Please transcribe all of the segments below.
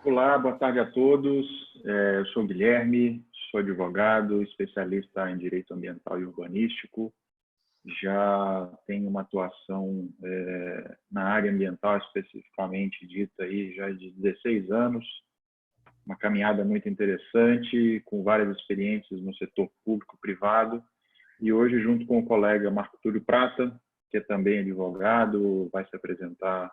Olá, boa tarde a todos. Eu sou Guilherme, sou advogado, especialista em direito ambiental e urbanístico. Já tenho uma atuação na área ambiental, especificamente dita aí, já de 16 anos. Uma caminhada muito interessante, com várias experiências no setor público e privado. E hoje, junto com o colega Marco Túlio Prata, que é também advogado, vai se apresentar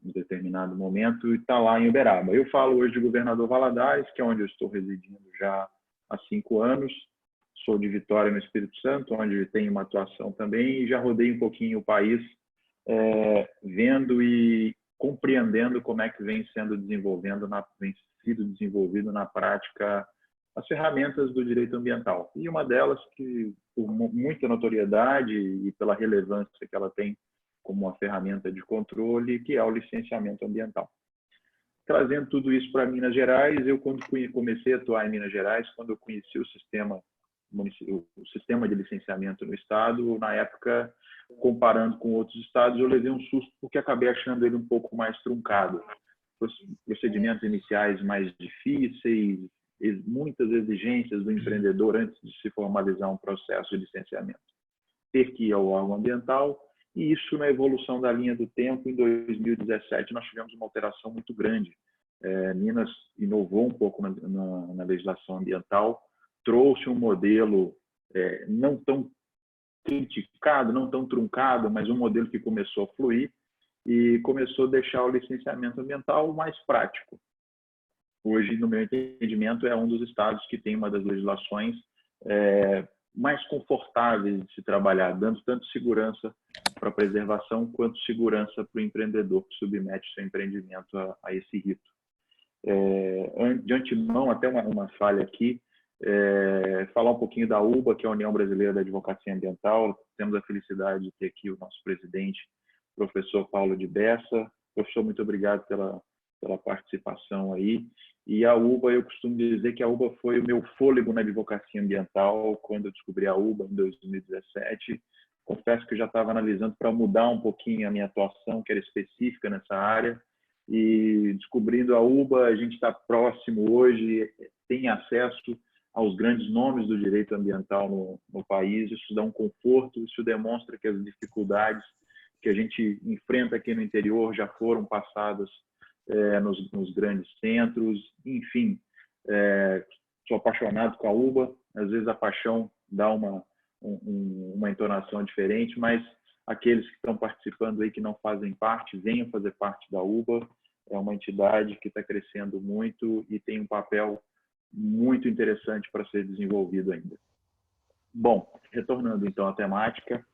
em determinado momento, e está lá em Uberaba. Eu falo hoje de Governador Valadares, que é onde eu estou residindo já há 5 anos. Sou de Vitória, no Espírito Santo, onde tenho uma atuação também, e já rodei um pouquinho o país, vendo e compreendendo como é que vem sido desenvolvido na prática as ferramentas do direito ambiental. E uma delas que, por muita notoriedade e pela relevância que ela tem como uma ferramenta de controle, que é o licenciamento ambiental. Trazendo tudo isso para Minas Gerais, eu quando comecei a atuar em Minas Gerais, quando eu conheci o sistema de licenciamento no estado, na época, comparando com outros estados, eu levei um susto porque acabei achando ele um pouco mais truncado. Procedimentos iniciais mais difíceis, muitas exigências do empreendedor antes de se formalizar um processo de licenciamento. Ter que ir ao órgão ambiental. E isso, na evolução da linha do tempo, em 2017, nós tivemos uma alteração muito grande. Minas inovou um pouco na legislação ambiental, trouxe um modelo não tão criticado, não tão truncado, mas um modelo que começou a fluir e começou a deixar o licenciamento ambiental mais prático. Hoje, no meu entendimento, é um dos estados que tem uma das legislações mais confortáveis de se trabalhar, dando tanto segurança para a preservação quanto segurança para o empreendedor que submete seu empreendimento a esse rito. De antemão, até uma falha aqui, falar um pouquinho da UBA, que é a União Brasileira da Advocacia Ambiental. Temos a felicidade de ter aqui o nosso presidente, professor Paulo de Bessa. Professor, muito obrigado pela participação aí. E a UBA, eu costumo dizer que a UBA foi o meu fôlego na advocacia ambiental quando eu descobri a UBA em 2017. Confesso que eu já estava analisando para mudar um pouquinho a minha atuação, que era específica nessa área, e descobrindo a UBA, a gente está próximo hoje, tem acesso aos grandes nomes do direito ambiental no país. Isso dá um conforto, isso demonstra que as dificuldades que a gente enfrenta aqui no interior já foram passadas nos grandes centros. Enfim, sou apaixonado com a UBA. Às vezes a paixão dá uma entonação diferente, mas aqueles que estão participando aí que não fazem parte, venham fazer parte da UBA. É uma entidade que está crescendo muito e tem um papel muito interessante para ser desenvolvido ainda. Bom, retornando então à temática,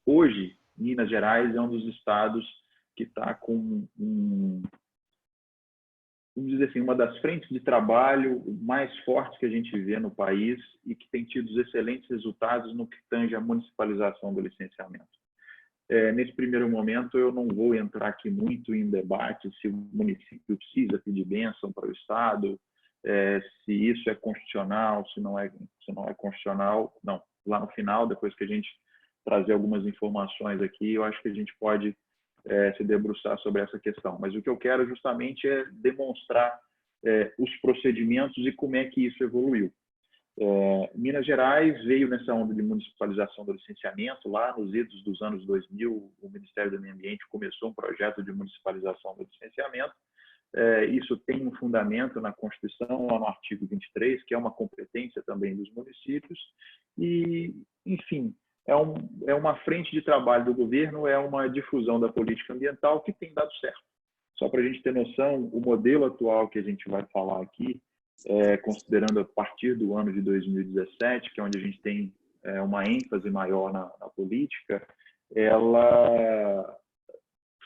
hoje Minas Gerais é um dos estados que está com vamos dizer assim, uma das frentes de trabalho mais fortes que a gente vê no país e que tem tido excelentes resultados no que tange à municipalização do licenciamento. Nesse primeiro momento, eu não vou entrar aqui muito em debate se o município precisa pedir bênção para o Estado, se isso é constitucional, se não é constitucional. Não, lá no final, depois que a gente trazer algumas informações aqui, eu acho que a gente pode se debruçar sobre essa questão. Mas o que eu quero justamente é demonstrar os procedimentos e como é que isso evoluiu. Minas Gerais veio nessa onda de municipalização do licenciamento. Lá nos idos dos anos 2000, o Ministério do Meio Ambiente começou um projeto de municipalização do licenciamento. Isso tem um fundamento na Constituição, lá no artigo 23, que é uma competência também dos municípios. E, enfim, é uma frente de trabalho do governo, é uma difusão da política ambiental que tem dado certo. Só para a gente ter noção, o modelo atual que a gente vai falar aqui, considerando a partir do ano de 2017, que é onde a gente tem uma ênfase maior na política, ela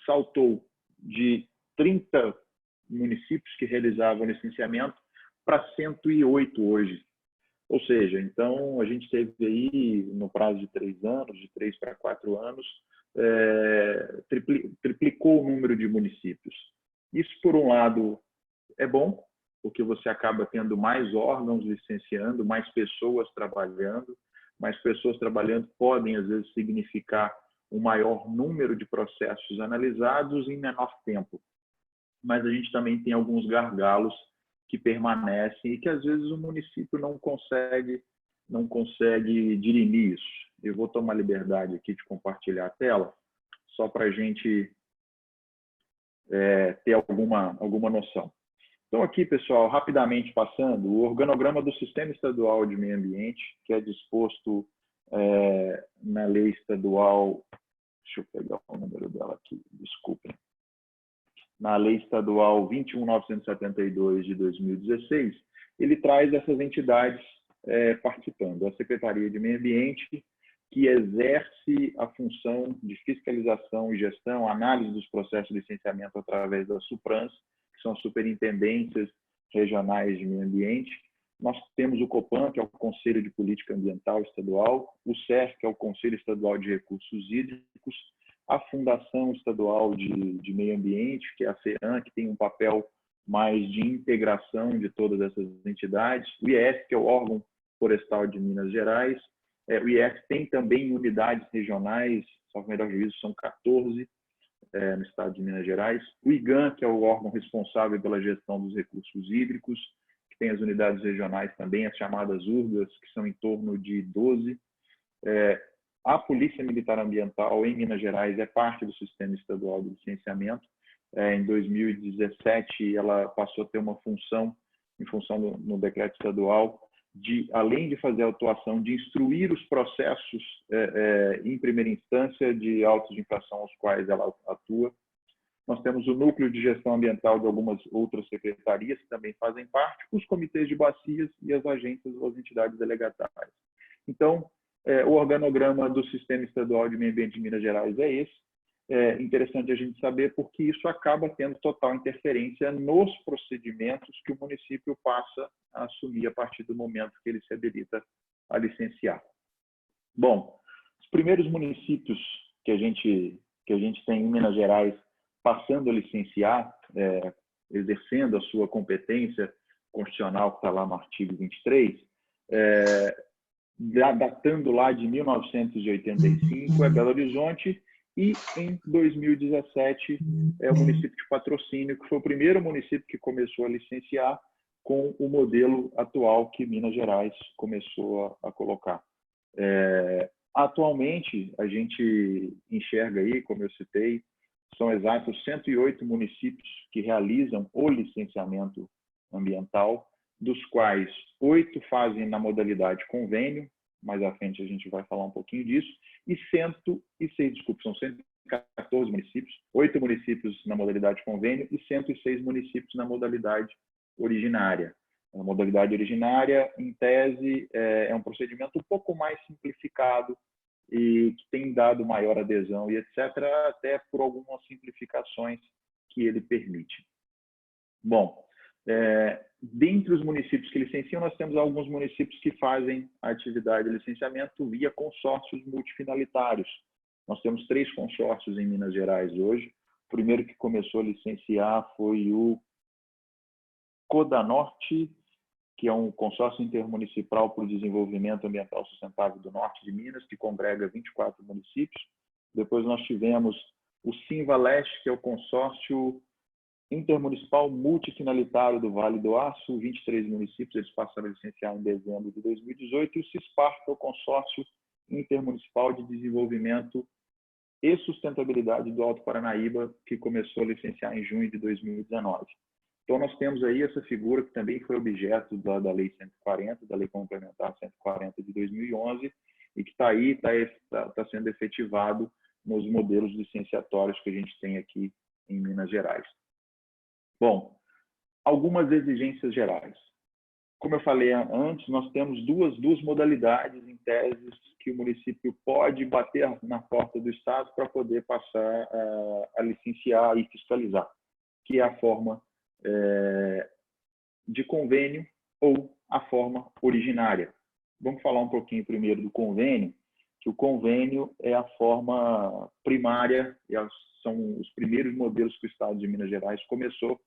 saltou de 30 municípios que realizavam licenciamento para 108 hoje. Ou seja, então a gente teve aí, no prazo de 3 anos, de 3 para 4 anos, triplicou o número de municípios. Isso, por um lado, é bom, porque você acaba tendo mais órgãos licenciando, mais pessoas trabalhando podem, às vezes, significar um maior número de processos analisados em menor tempo. Mas a gente também tem alguns gargalos que permanecem e que às vezes o município não consegue dirimir isso. Eu vou tomar liberdade aqui de compartilhar a tela, só para a gente ter alguma noção. Então aqui, pessoal, rapidamente passando, o organograma do Sistema Estadual de Meio Ambiente, que é disposto na Lei Estadual, deixa eu pegar o número dela aqui, desculpem, na Lei Estadual 21.972 de 2016, ele traz essas entidades participando. A Secretaria de Meio Ambiente, que exerce a função de fiscalização e gestão, análise dos processos de licenciamento através das SUPRANs, que são as Superintendências Regionais de Meio Ambiente. Nós temos o COPAN, que é o Conselho de Política Ambiental Estadual, o CER, que é o Conselho Estadual de Recursos Hídricos, a Fundação Estadual de Meio Ambiente, que é a FEAM, que tem um papel mais de integração de todas essas entidades, o IEF, que é o órgão florestal de Minas Gerais. O IEF tem também unidades regionais, salvo melhor juízo, são 14 no estado de Minas Gerais. O IGAM, que é o órgão responsável pela gestão dos recursos hídricos, que tem as unidades regionais também, as chamadas URGAs, que são em torno de 12. A Polícia Militar Ambiental em Minas Gerais é parte do Sistema Estadual de Licenciamento. Em 2017, ela passou a ter uma função, em função no decreto estadual, além de fazer a atuação de instruir os processos em primeira instância de autos de infração aos quais ela atua. Nós temos o Núcleo de Gestão Ambiental de algumas outras secretarias que também fazem parte, os comitês de bacias e as agências ou as entidades delegatárias. Então, o organograma do Sistema Estadual de Meio Ambiente de Minas Gerais é esse. É interessante a gente saber porque isso acaba tendo total interferência nos procedimentos que o município passa a assumir a partir do momento que ele se habilita a licenciar. Bom, os primeiros municípios que a gente tem em Minas Gerais passando a licenciar, exercendo a sua competência constitucional que está lá no artigo 23, datando lá de 1985, é Belo Horizonte, e em 2017 é o município de Patrocínio, que foi o primeiro município que começou a licenciar com o modelo atual que Minas Gerais começou a colocar. Atualmente, a gente enxerga aí, como eu citei, são exatos 108 municípios que realizam o licenciamento ambiental, dos quais 8 fazem na modalidade convênio, mais à frente a gente vai falar um pouquinho disso, e 106, desculpe, são 114 municípios, 8 municípios na modalidade convênio e 106 municípios na modalidade originária. A modalidade originária, em tese, é um procedimento um pouco mais simplificado e que tem dado maior adesão e etc., até por algumas simplificações que ele permite. Bom, dentre os municípios que licenciam, nós temos alguns municípios que fazem a atividade de licenciamento via consórcios multifinalitários. Nós temos 3 consórcios em Minas Gerais hoje. O primeiro que começou a licenciar foi o Codanorte, que é um consórcio intermunicipal para o desenvolvimento ambiental sustentável do norte de Minas, que congrega 24 municípios. Depois nós tivemos o Simvaleste, que é o consórcio intermunicipal multifinalitário do Vale do Aço, 23 municípios, eles passaram a licenciar em dezembro de 2018, e o CISPAR, que é o consórcio intermunicipal de desenvolvimento e sustentabilidade do Alto Paranaíba, que começou a licenciar em junho de 2019. Então, nós temos aí essa figura que também foi objeto da Lei 140, da Lei Complementar 140 de 2011, e que está aí, está sendo efetivado nos modelos licenciatórios que a gente tem aqui em Minas Gerais. Bom, algumas exigências gerais. Como eu falei antes, nós temos duas modalidades em teses que o município pode bater na porta do Estado para poder passar a licenciar e fiscalizar, que é a forma de convênio ou a forma originária. Vamos falar um pouquinho primeiro do convênio, que o convênio é a forma primária, são os primeiros modelos que o Estado de Minas Gerais começou,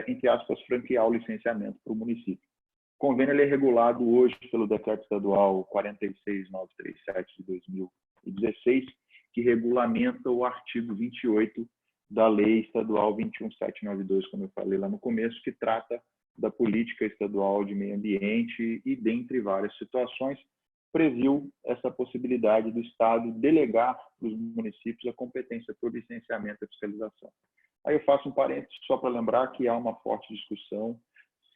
entre aspas, franquear o licenciamento para o município. O convênio é regulado hoje pelo Decreto Estadual 46937 de 2016, que regulamenta o artigo 28 da Lei Estadual 21792, como eu falei lá no começo, que trata da política estadual de meio ambiente e, dentre várias situações, previu essa possibilidade do Estado delegar para os municípios a competência por licenciamento e fiscalização. Aí eu faço um parênteses só para lembrar que há uma forte discussão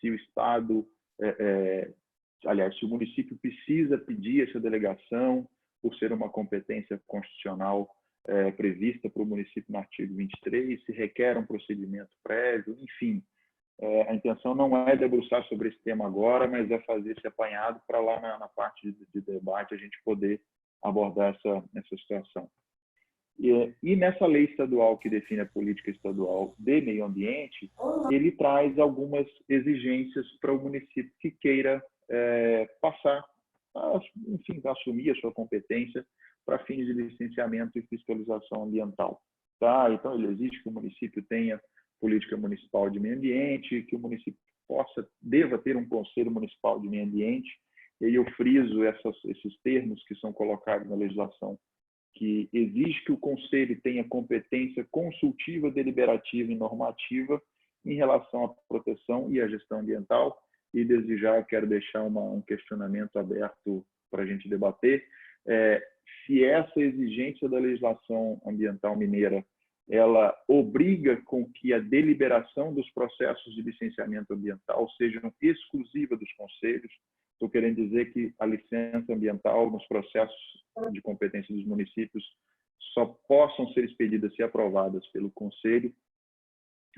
se o Estado, aliás, se o município precisa pedir essa delegação por ser uma competência constitucional prevista para o município no artigo 23, se requer um procedimento prévio, enfim. A intenção não é debruçar sobre esse tema agora, mas é fazer esse apanhado para lá na parte de debate a gente poder abordar essa situação. E nessa lei estadual que define a política estadual de meio ambiente, ele traz algumas exigências para o município que queira passar, enfim, assumir a sua competência para fins de licenciamento e fiscalização ambiental. Tá? Então, ele exige que o município tenha política municipal de meio ambiente, que o município deva ter um conselho municipal de meio ambiente, e aí eu friso esses termos que são colocados na legislação, que exige que o conselho tenha competência consultiva, deliberativa e normativa em relação à proteção e à gestão ambiental, e desde já eu quero deixar um questionamento aberto para a gente debater. Se essa exigência da legislação ambiental mineira ela obriga com que a deliberação dos processos de licenciamento ambiental sejam exclusiva dos conselhos. Estou querendo dizer que a licença ambiental nos processos de competência dos municípios só possam ser expedidas se aprovadas pelo conselho.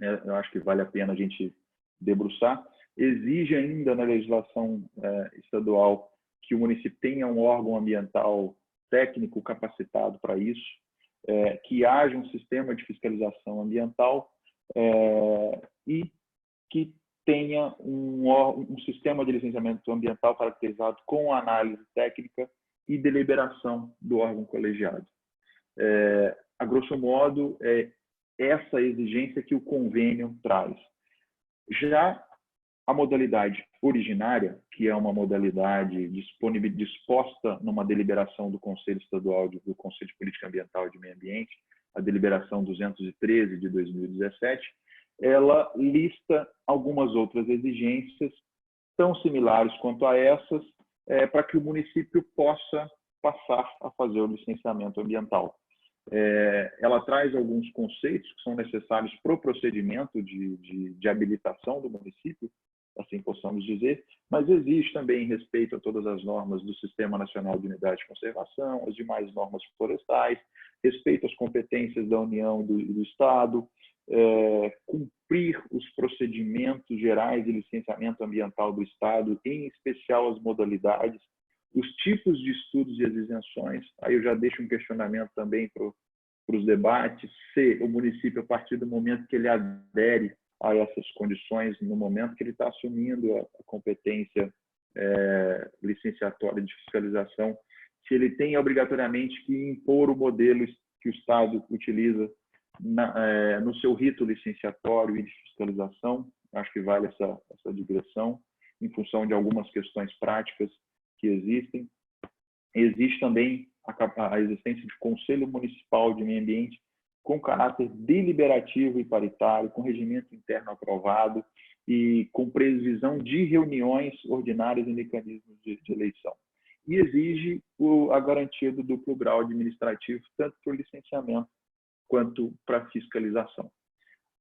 Eu acho que vale a pena a gente debruçar. Exige ainda na legislação estadual que o município tenha um órgão ambiental técnico capacitado para isso, que haja um sistema de fiscalização ambiental e que tenha um sistema de licenciamento ambiental caracterizado com análise técnica e deliberação do órgão colegiado. A grosso modo, é essa exigência que o convênio traz. Já a modalidade originária, que é uma modalidade disposta numa deliberação do Conselho Estadual, do Conselho de Política Ambiental e de Meio Ambiente, a deliberação 213 de 2017, ela lista algumas outras exigências tão similares quanto a essas, para que o município possa passar a fazer o licenciamento ambiental. Ela traz alguns conceitos que são necessários para o procedimento de habilitação do município, assim possamos dizer, mas existe também respeito a todas as normas do Sistema Nacional de Unidade de Conservação, as demais normas florestais, respeito às competências da União e do Estado, cumprir os procedimentos gerais de licenciamento ambiental do Estado, em especial as modalidades, os tipos de estudos e as isenções. Aí eu já deixo um questionamento também para os debates, se o município, a partir do momento que ele adere a essas condições, no momento que ele está assumindo a competência licenciatória de fiscalização, se ele tem obrigatoriamente que impor o modelo que o Estado utiliza no seu rito licenciatório e de fiscalização. Acho que vale essa digressão, em função de algumas questões práticas que existem. Existe também a existência de Conselho Municipal de Meio Ambiente com caráter deliberativo e paritário, com regimento interno aprovado e com previsão de reuniões ordinárias e mecanismos de eleição. E exige a garantia do duplo grau administrativo, tanto para o licenciamento quanto para a fiscalização.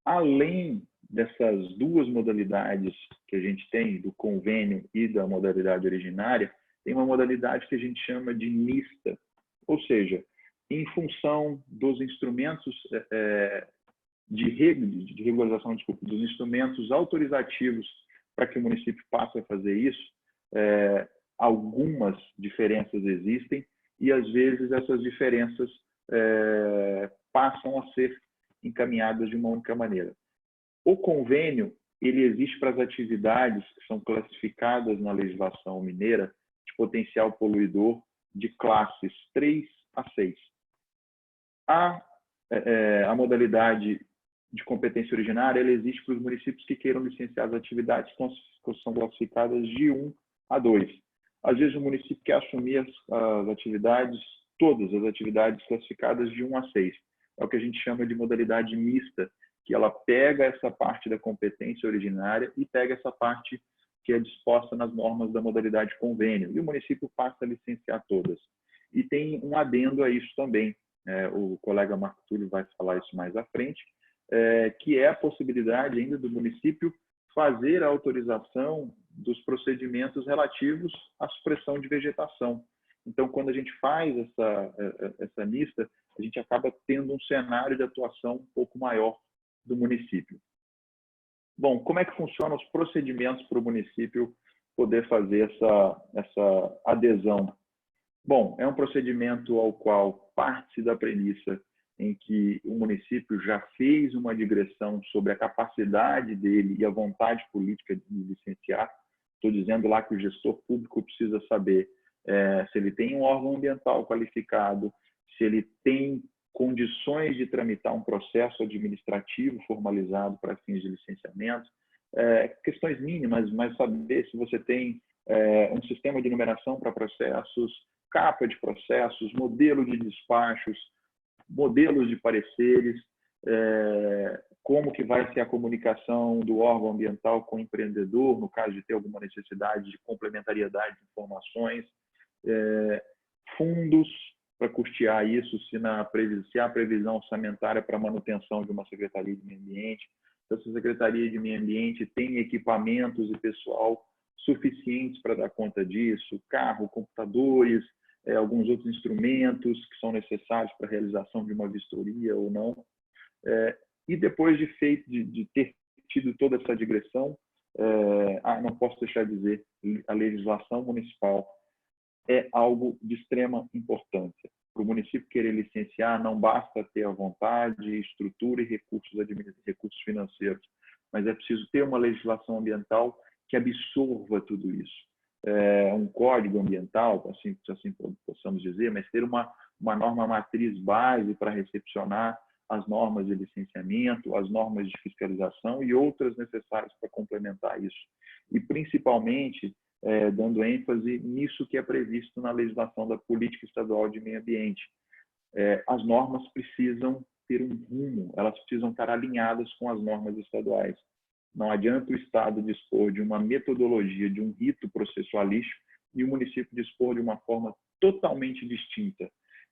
Além dessas duas modalidades que a gente tem, do convênio e da modalidade originária, tem uma modalidade que a gente chama de mista, ou seja, em função dos instrumentos de regularização, dos instrumentos autorizativos para que o município passe a fazer isso, algumas diferenças existem e, às vezes, essas diferenças passam a ser encaminhadas de uma única maneira. O convênio, ele existe para as atividades que são classificadas na legislação mineira de potencial poluidor de classes 3 a 6. A modalidade de competência originária, ela existe para os municípios que queiram licenciar as atividades que são classificadas de 1 a 2. Às vezes o município quer assumir as atividades todas as atividades classificadas de 1 a 6. É o que a gente chama de modalidade mista, que ela pega essa parte da competência originária e pega essa parte que é disposta nas normas da modalidade convênio. E o município passa a licenciar todas. E tem um adendo a isso também, o colega Marco Túlio vai falar isso mais à frente, que é a possibilidade ainda do município fazer a autorização dos procedimentos relativos à supressão de vegetação. Então, quando a gente faz essa lista, a gente acaba tendo um cenário de atuação um pouco maior do município. Bom, como é que funcionam os procedimentos para o município poder fazer essa adesão? Bom, é um procedimento ao qual parte da premissa em que o município já fez uma digressão sobre a capacidade dele e a vontade política de licenciar. Estou dizendo lá que o gestor público precisa saber se ele tem um órgão ambiental qualificado, se ele tem condições de tramitar um processo administrativo formalizado para fins de licenciamento, questões mínimas, mas saber se você tem um sistema de numeração para processos, capa de processos, modelo de despachos, modelos de pareceres, como que vai ser a comunicação do órgão ambiental com o empreendedor, no caso de ter alguma necessidade de complementariedade de informações, fundos para custear isso, se há previsão orçamentária para manutenção de uma Secretaria de Meio Ambiente, se essa Secretaria de Meio Ambiente tem equipamentos e pessoal suficientes para dar conta disso, carro, computadores, alguns outros instrumentos que são necessários para a realização de uma vistoria ou não. E depois de ter tido toda essa digressão, não posso deixar de dizer, a legislação municipal é algo de extrema importância. Para o município querer licenciar, não basta ter a vontade, estrutura e recursos financeiros, mas é preciso ter uma legislação ambiental que absorva tudo isso. Um código ambiental, assim possamos dizer, mas ter uma norma matriz base para recepcionar as normas de licenciamento, as normas de fiscalização e outras necessárias para complementar isso. E, principalmente, dando ênfase nisso que é previsto na legislação da Política Estadual de Meio Ambiente. As normas precisam ter um rumo, elas precisam estar alinhadas com as normas estaduais. Não adianta o Estado dispor de uma metodologia, de um rito processualístico e o município dispor de uma forma totalmente distinta.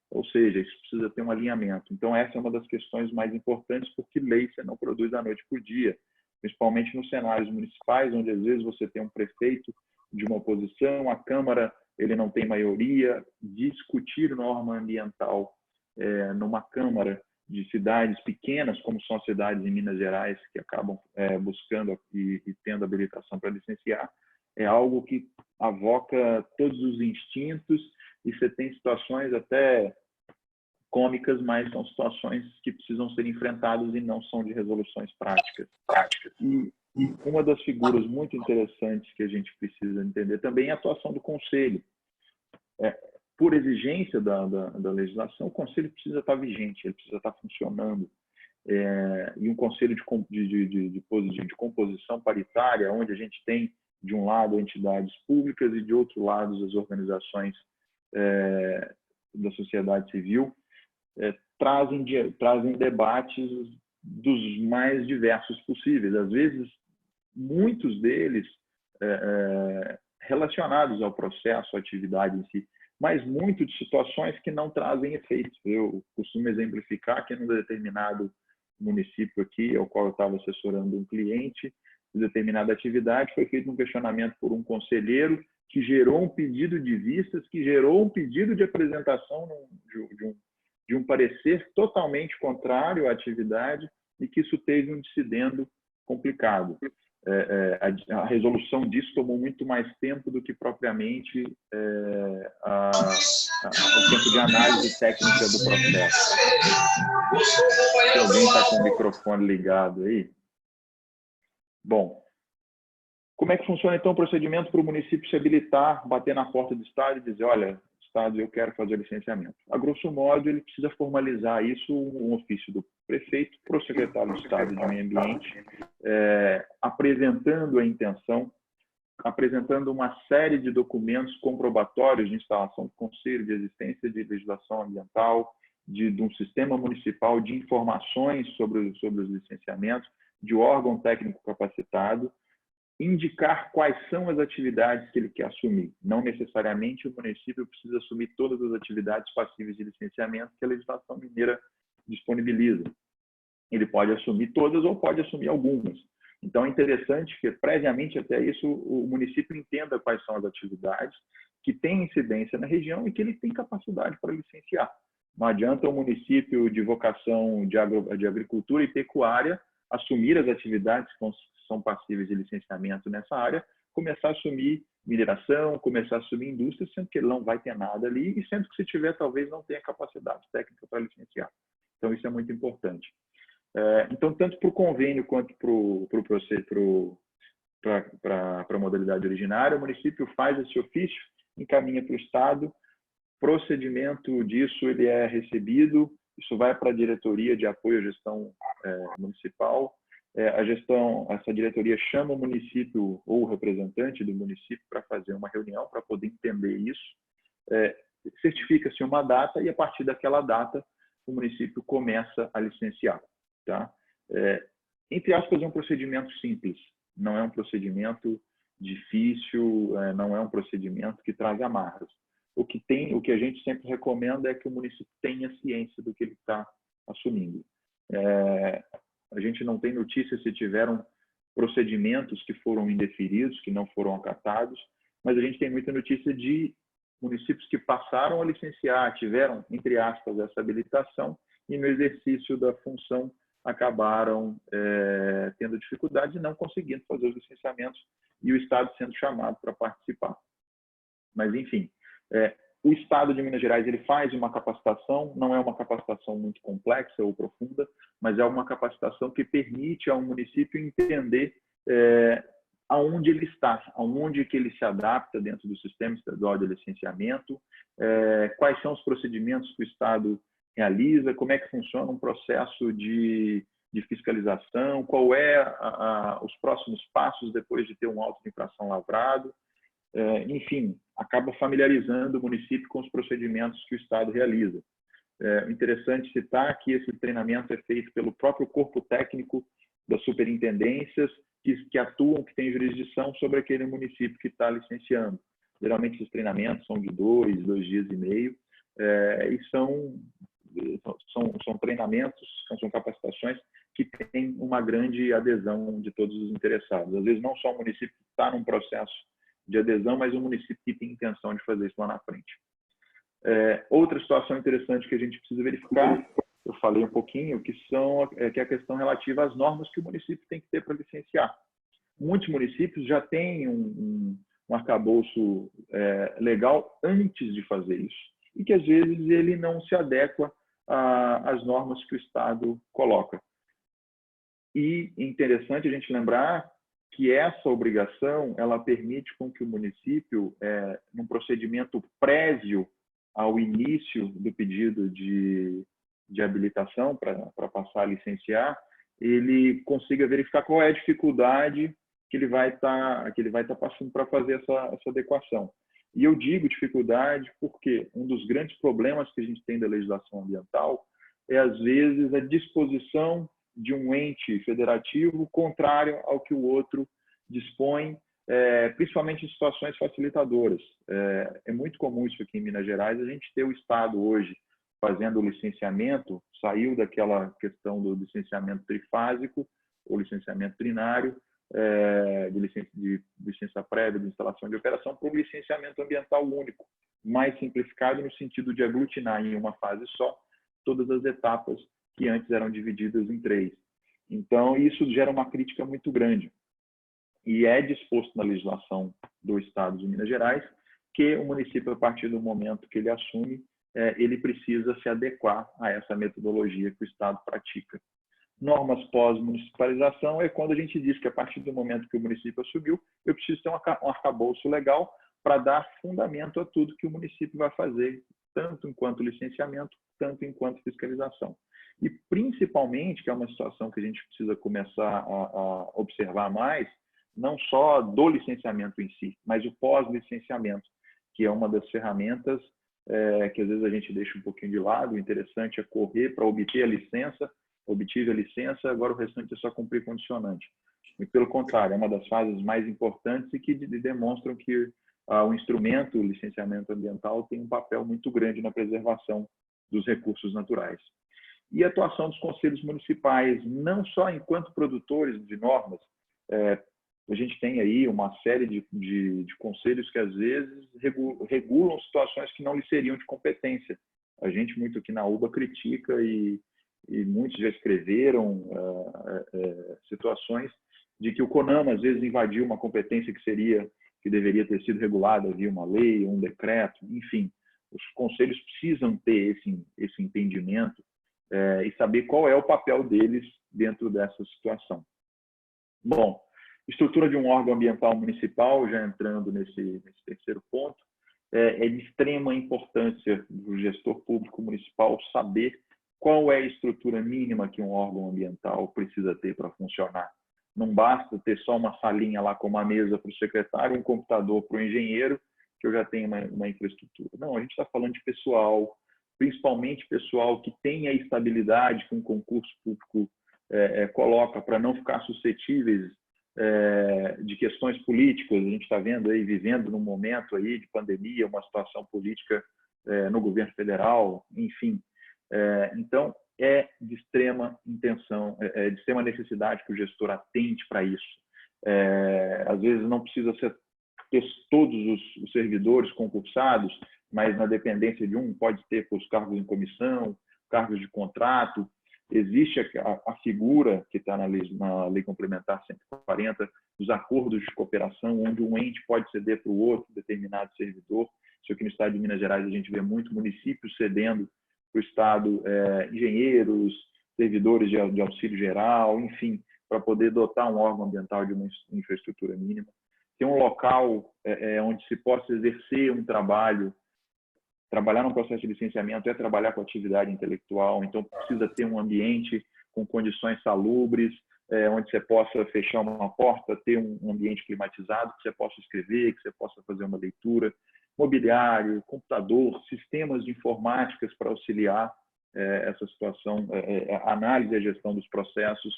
Ou seja, isso precisa ter um alinhamento. Então, essa é uma das questões mais importantes, porque lei você não produz da noite para o dia, principalmente nos cenários municipais, onde às vezes você tem um prefeito de uma oposição, a Câmara ele não tem maioria, discutir norma ambiental numa Câmara de cidades pequenas, como são as cidades em Minas Gerais, que acabam buscando e tendo habilitação para licenciar, é algo que avoca todos os instintos e você tem situações até cômicas, mas são situações que precisam ser enfrentadas e não são de resoluções práticas. E uma das figuras muito interessantes que a gente precisa entender também é a atuação do Conselho. Por exigência da legislação, o Conselho precisa estar vigente, ele precisa estar funcionando. E um Conselho de composição paritária, onde a gente tem, de um lado, entidades públicas e, de outro lado, as organizações da sociedade civil, trazem debates dos mais diversos possíveis. Às vezes, muitos deles relacionados ao processo, à atividade em si, mas muito de situações que não trazem efeitos. Eu costumo exemplificar que, num determinado município aqui, ao qual eu estava assessorando um cliente, de determinada atividade, foi feito um questionamento por um conselheiro que gerou um pedido de vistas, que gerou um pedido de apresentação de um parecer totalmente contrário à atividade e que isso teve um dissidendo complicado. A resolução disso tomou muito mais tempo do que propriamente o tempo de análise técnica do processo. Se alguém está com o microfone ligado aí. Bom, como é que funciona então o procedimento para o município se habilitar, bater na porta do Estado e dizer, olha, Estado, eu quero fazer licenciamento? A grosso modo, ele precisa formalizar isso, um ofício do prefeito para o secretário de Estado de Meio Ambiente, apresentando a intenção apresentando uma série de documentos comprobatórios de instalação do Conselho, de existência de legislação ambiental, de um sistema municipal de informações sobre os licenciamentos, de órgão técnico capacitado, indicar quais são as atividades que ele quer assumir. Não necessariamente o município precisa assumir todas as atividades passíveis de licenciamento que a legislação mineira disponibiliza. Ele pode assumir todas ou pode assumir algumas. Então, é interessante que, previamente até isso, o município entenda quais são as atividades que têm incidência na região e que ele tem capacidade para licenciar. Não adianta o município de vocação de agricultura e pecuária assumir as atividades que são passíveis de licenciamento nessa área, começar a assumir mineração, começar a assumir indústria, sendo que ele não vai ter nada ali e sendo que, se tiver, talvez não tenha capacidade técnica para licenciar. Então, isso é muito importante. Então, tanto para o convênio quanto para a modalidade originária, o município faz esse ofício, encaminha para o Estado, procedimento disso ele é recebido, isso vai para a diretoria de apoio à gestão municipal, essa diretoria chama o município ou o representante do município para fazer uma reunião, para poder entender isso, certifica-se uma data e, a partir daquela data, o município começa a licenciar. Tá? Entre aspas, é um procedimento simples, não é um procedimento difícil, não é um procedimento que traz amarras. O que a gente sempre recomenda é que o município tenha ciência do que ele está assumindo. A gente não tem notícia se tiveram procedimentos que foram indeferidos, que não foram acatados, mas a gente tem muita notícia de municípios que passaram a licenciar, tiveram, entre aspas, essa habilitação e no exercício da função acabaram tendo dificuldade e não conseguindo fazer os licenciamentos e o Estado sendo chamado para participar. Mas, enfim, o Estado de Minas Gerais ele faz uma capacitação, não é uma capacitação muito complexa ou profunda, mas é uma capacitação que permite ao município entender aonde ele está, aonde que ele se adapta dentro do sistema estadual de licenciamento, quais são os procedimentos que o Estado realiza, como é que funciona um processo de fiscalização, qual os próximos passos depois de ter um auto de infração lavrado, enfim, acaba familiarizando o município com os procedimentos que o Estado realiza. É interessante citar que esse treinamento é feito pelo próprio corpo técnico das superintendências que atuam, que têm jurisdição sobre aquele município que está licenciando. Geralmente, esses treinamentos são de 2 dias e meio, e são treinamentos, são capacitações que têm uma grande adesão de todos os interessados. Às vezes, não só o município que está num processo de adesão, mas o município que tem intenção de fazer isso lá na frente. Outra situação interessante que a gente precisa verificar, eu falei um pouquinho, que é a questão relativa às normas que o município tem que ter para licenciar. Muitos municípios já têm um arcabouço legal antes de fazer isso, e que às vezes ele não se adequa às normas que o Estado coloca. E é interessante a gente lembrar que essa obrigação ela permite com que o município, num procedimento prévio ao início do pedido de habilitação para passar a licenciar, ele consiga verificar qual é a dificuldade que ele vai estar passando para fazer essa adequação. E eu digo dificuldade porque um dos grandes problemas que a gente tem da legislação ambiental é, às vezes, a disposição de um ente federativo contrário ao que o outro dispõe, principalmente em situações facilitadoras. É muito comum isso aqui em Minas Gerais, a gente ter o Estado hoje fazendo o licenciamento, saiu daquela questão do licenciamento trifásico ou licenciamento trinário, de licença prévia, de instalação de operação, para o licenciamento ambiental único, mais simplificado no sentido de aglutinar em uma fase só todas as etapas que antes eram divididas em 3. Então, isso gera uma crítica muito grande. E é disposto na legislação do Estado de Minas Gerais que o município, a partir do momento que ele assume, ele precisa se adequar a essa metodologia que o Estado pratica. Normas pós-municipalização é quando a gente diz que, a partir do momento que o município assumiu, eu preciso ter um arcabouço legal para dar fundamento a tudo que o município vai fazer, tanto enquanto licenciamento, tanto enquanto fiscalização. E, principalmente, que é uma situação que a gente precisa começar a observar mais, não só do licenciamento em si, mas o pós-licenciamento, que é uma das ferramentas que às vezes a gente deixa um pouquinho de lado. O interessante é correr para obter a licença, obtive a licença, agora o restante é só cumprir condicionante. E, pelo contrário, é uma das fases mais importantes e que demonstram que o instrumento, o licenciamento ambiental, tem um papel muito grande na preservação dos recursos naturais. E a atuação dos conselhos municipais, não só enquanto produtores de normas, a gente tem aí uma série de conselhos que, às vezes, regulam situações que não lhe seriam de competência. A gente, muito aqui na UBA, critica e muitos já escreveram situações de que o CONAMA, às vezes, invadiu uma competência que deveria ter sido regulada via uma lei, um decreto, enfim. Os conselhos precisam ter esse entendimento e saber qual é o papel deles dentro dessa situação. Bom, estrutura de um órgão ambiental municipal, já entrando nesse terceiro ponto, é de extrema importância do gestor público municipal saber qual é a estrutura mínima que um órgão ambiental precisa ter para funcionar. Não basta ter só uma salinha lá com uma mesa para o secretário, um computador para o engenheiro, que eu já tenho uma infraestrutura. Não, a gente está falando de pessoal, principalmente pessoal que tem a estabilidade que um concurso público coloca para não ficar suscetíveis de questões políticas. A gente está vendo aí, vivendo num momento aí de pandemia, uma situação política no governo federal, enfim. Então, é de extrema intenção, de extrema necessidade que o gestor atente para isso. Às vezes não precisa ter todos os servidores concursados, mas na dependência de um pode ter os cargos em comissão, cargos de contrato. Existe a figura que está na lei complementar 140 dos acordos de cooperação, onde um ente pode ceder para o outro determinado servidor. Isso aqui no estado de Minas Gerais a gente vê muito municípios cedendo para o estado engenheiros, servidores de auxílio geral, enfim, para poder dotar um órgão ambiental de uma infraestrutura mínima. Ter um local onde se possa exercer um trabalho. Trabalhar no processo de licenciamento é trabalhar com atividade intelectual, então precisa ter um ambiente com condições salubres, onde você possa fechar uma porta, ter um ambiente climatizado, que você possa escrever, que você possa fazer uma leitura, mobiliário, computador, sistemas de informáticas para auxiliar essa situação, a análise e a gestão dos processos,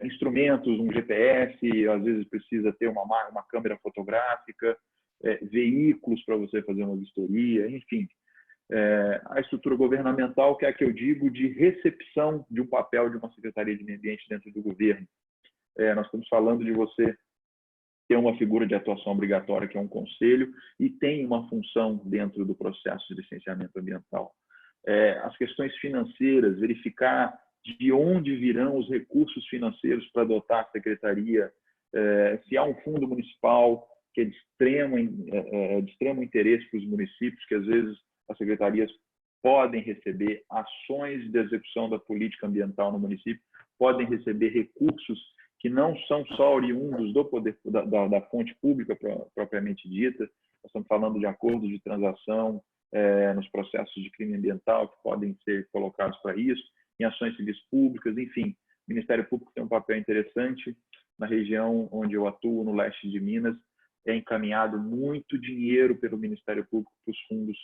instrumentos, um GPS, às vezes precisa ter uma câmera fotográfica, veículos para você fazer uma vistoria, enfim. A estrutura governamental, que é a que eu digo de recepção de um papel de uma Secretaria de Meio Ambiente dentro do governo. Nós estamos falando de você ter uma figura de atuação obrigatória, que é um conselho, e tem uma função dentro do processo de licenciamento ambiental. As questões financeiras, verificar de onde virão os recursos financeiros para dotar a secretaria, se há um fundo municipal que é de extremo interesse para os municípios, que às vezes as secretarias podem receber ações de execução da política ambiental no município, podem receber recursos que não são só oriundos do poder da fonte pública propriamente dita. Nós estamos falando de acordos de transação nos processos de crime ambiental que podem ser colocados para isso, em ações civis públicas, enfim. O Ministério Público tem um papel interessante. Na região onde eu atuo, no leste de Minas, é encaminhado muito dinheiro pelo Ministério Público para os fundos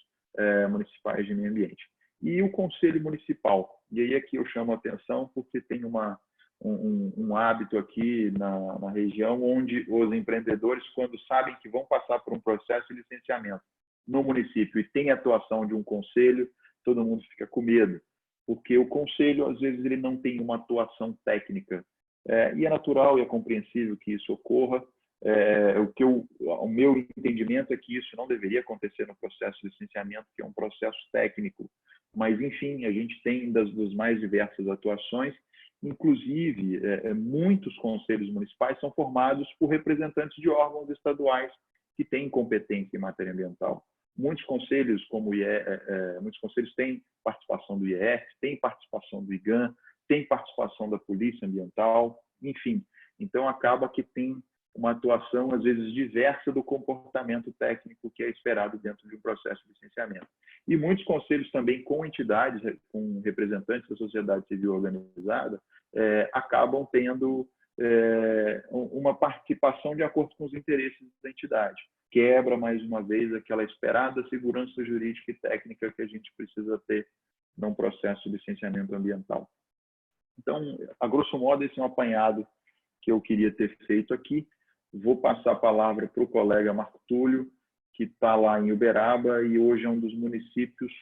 municipais de meio ambiente. E o Conselho Municipal. E aí aqui eu chamo a atenção porque tem um hábito aqui na região onde os empreendedores, quando sabem que vão passar por um processo de licenciamento no município e tem a atuação de um conselho, todo mundo fica com medo, porque o conselho, às vezes, ele não tem uma atuação técnica. E é natural e é compreensível que isso ocorra. O meu entendimento é que isso não deveria acontecer no processo de licenciamento, que é um processo técnico. Mas, enfim, a gente tem das mais diversas atuações. Inclusive, muitos conselhos municipais são formados por representantes de órgãos estaduais que têm competência em matéria ambiental. Muitos conselhos, como muitos conselhos têm participação do IEF, têm participação do IGAM, têm participação da Polícia Ambiental, enfim. Então, acaba que tem uma atuação, às vezes, diversa do comportamento técnico que é esperado dentro de um processo de licenciamento. E muitos conselhos também com entidades, com representantes da sociedade civil organizada, acabam tendo uma participação de acordo com os interesses da entidade. Quebra, mais uma vez, aquela esperada segurança jurídica e técnica que a gente precisa ter num processo de licenciamento ambiental. Então, a grosso modo, esse é um apanhado que eu queria ter feito aqui. Vou passar a palavra para o colega Marco Túlio, que está lá em Uberaba e hoje é um dos municípios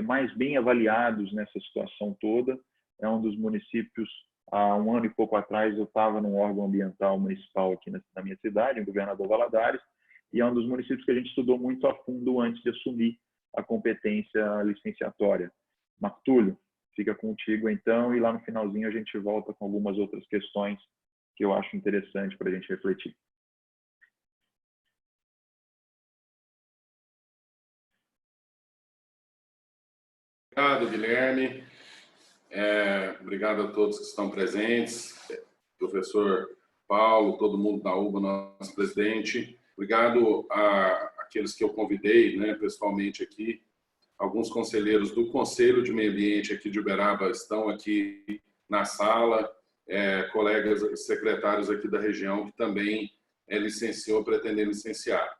mais bem avaliados nessa situação toda. É um dos municípios, há um ano e pouco atrás, eu estava num órgão ambiental municipal aqui na minha cidade, em Governador Valadares, e é um dos municípios que a gente estudou muito a fundo antes de assumir a competência licenciatória. Marco Túlio, fica contigo então, e lá no finalzinho a gente volta com algumas outras questões que eu acho interessante para a gente refletir. Obrigado, Guilherme. Obrigado a todos que estão presentes, professor Paulo, todo mundo da UBA, nosso presidente. Obrigado àqueles que eu convidei, né, pessoalmente aqui. Alguns conselheiros do Conselho de Meio Ambiente aqui de Uberaba estão aqui na sala, colegas secretários aqui da região que também licenciou, pretendem licenciar.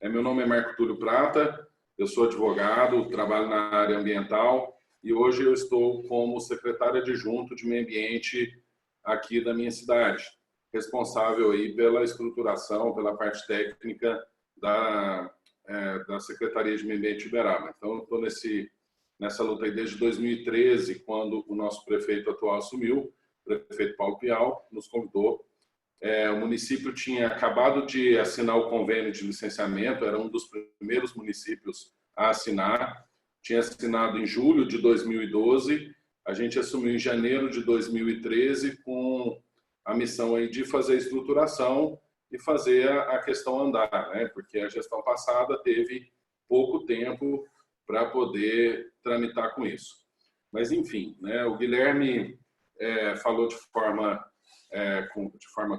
Meu nome é Marco Túlio Prata, eu sou advogado, trabalho na área ambiental e hoje eu estou como secretário adjunto de Meio Ambiente aqui da minha cidade, responsável aí pela estruturação, pela parte técnica da Secretaria de Meio Ambiente de Uberaba. Então, eu estou nessa luta aí desde 2013, quando o nosso prefeito atual assumiu, o prefeito Paulo Pial, nos convidou. O município tinha acabado de assinar o convênio de licenciamento, era um dos primeiros municípios a assinar, tinha assinado em julho de 2012, a gente assumiu em janeiro de 2013 com a missão aí de fazer a estruturação e fazer a questão andar, né? Porque a gestão passada teve pouco tempo para poder tramitar com isso. Mas, enfim, né? O Guilherme falou de forma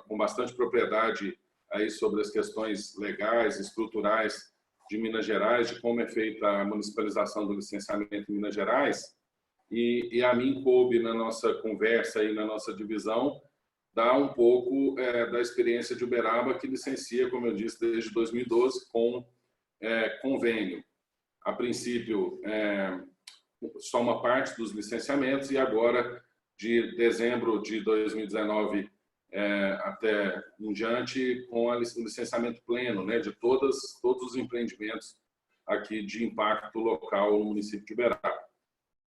com bastante propriedade aí sobre as questões legais, estruturais de Minas Gerais, de como é feita a municipalização do licenciamento em Minas Gerais, e a mim coube na nossa conversa e na nossa divisão dar um pouco da experiência de Uberaba, que licencia, como eu disse, desde 2012 com convênio. A princípio, só uma parte dos licenciamentos e agora, de dezembro de 2019 até em diante, com o licenciamento pleno, né, de todos os empreendimentos aqui de impacto local no município de Uberaba.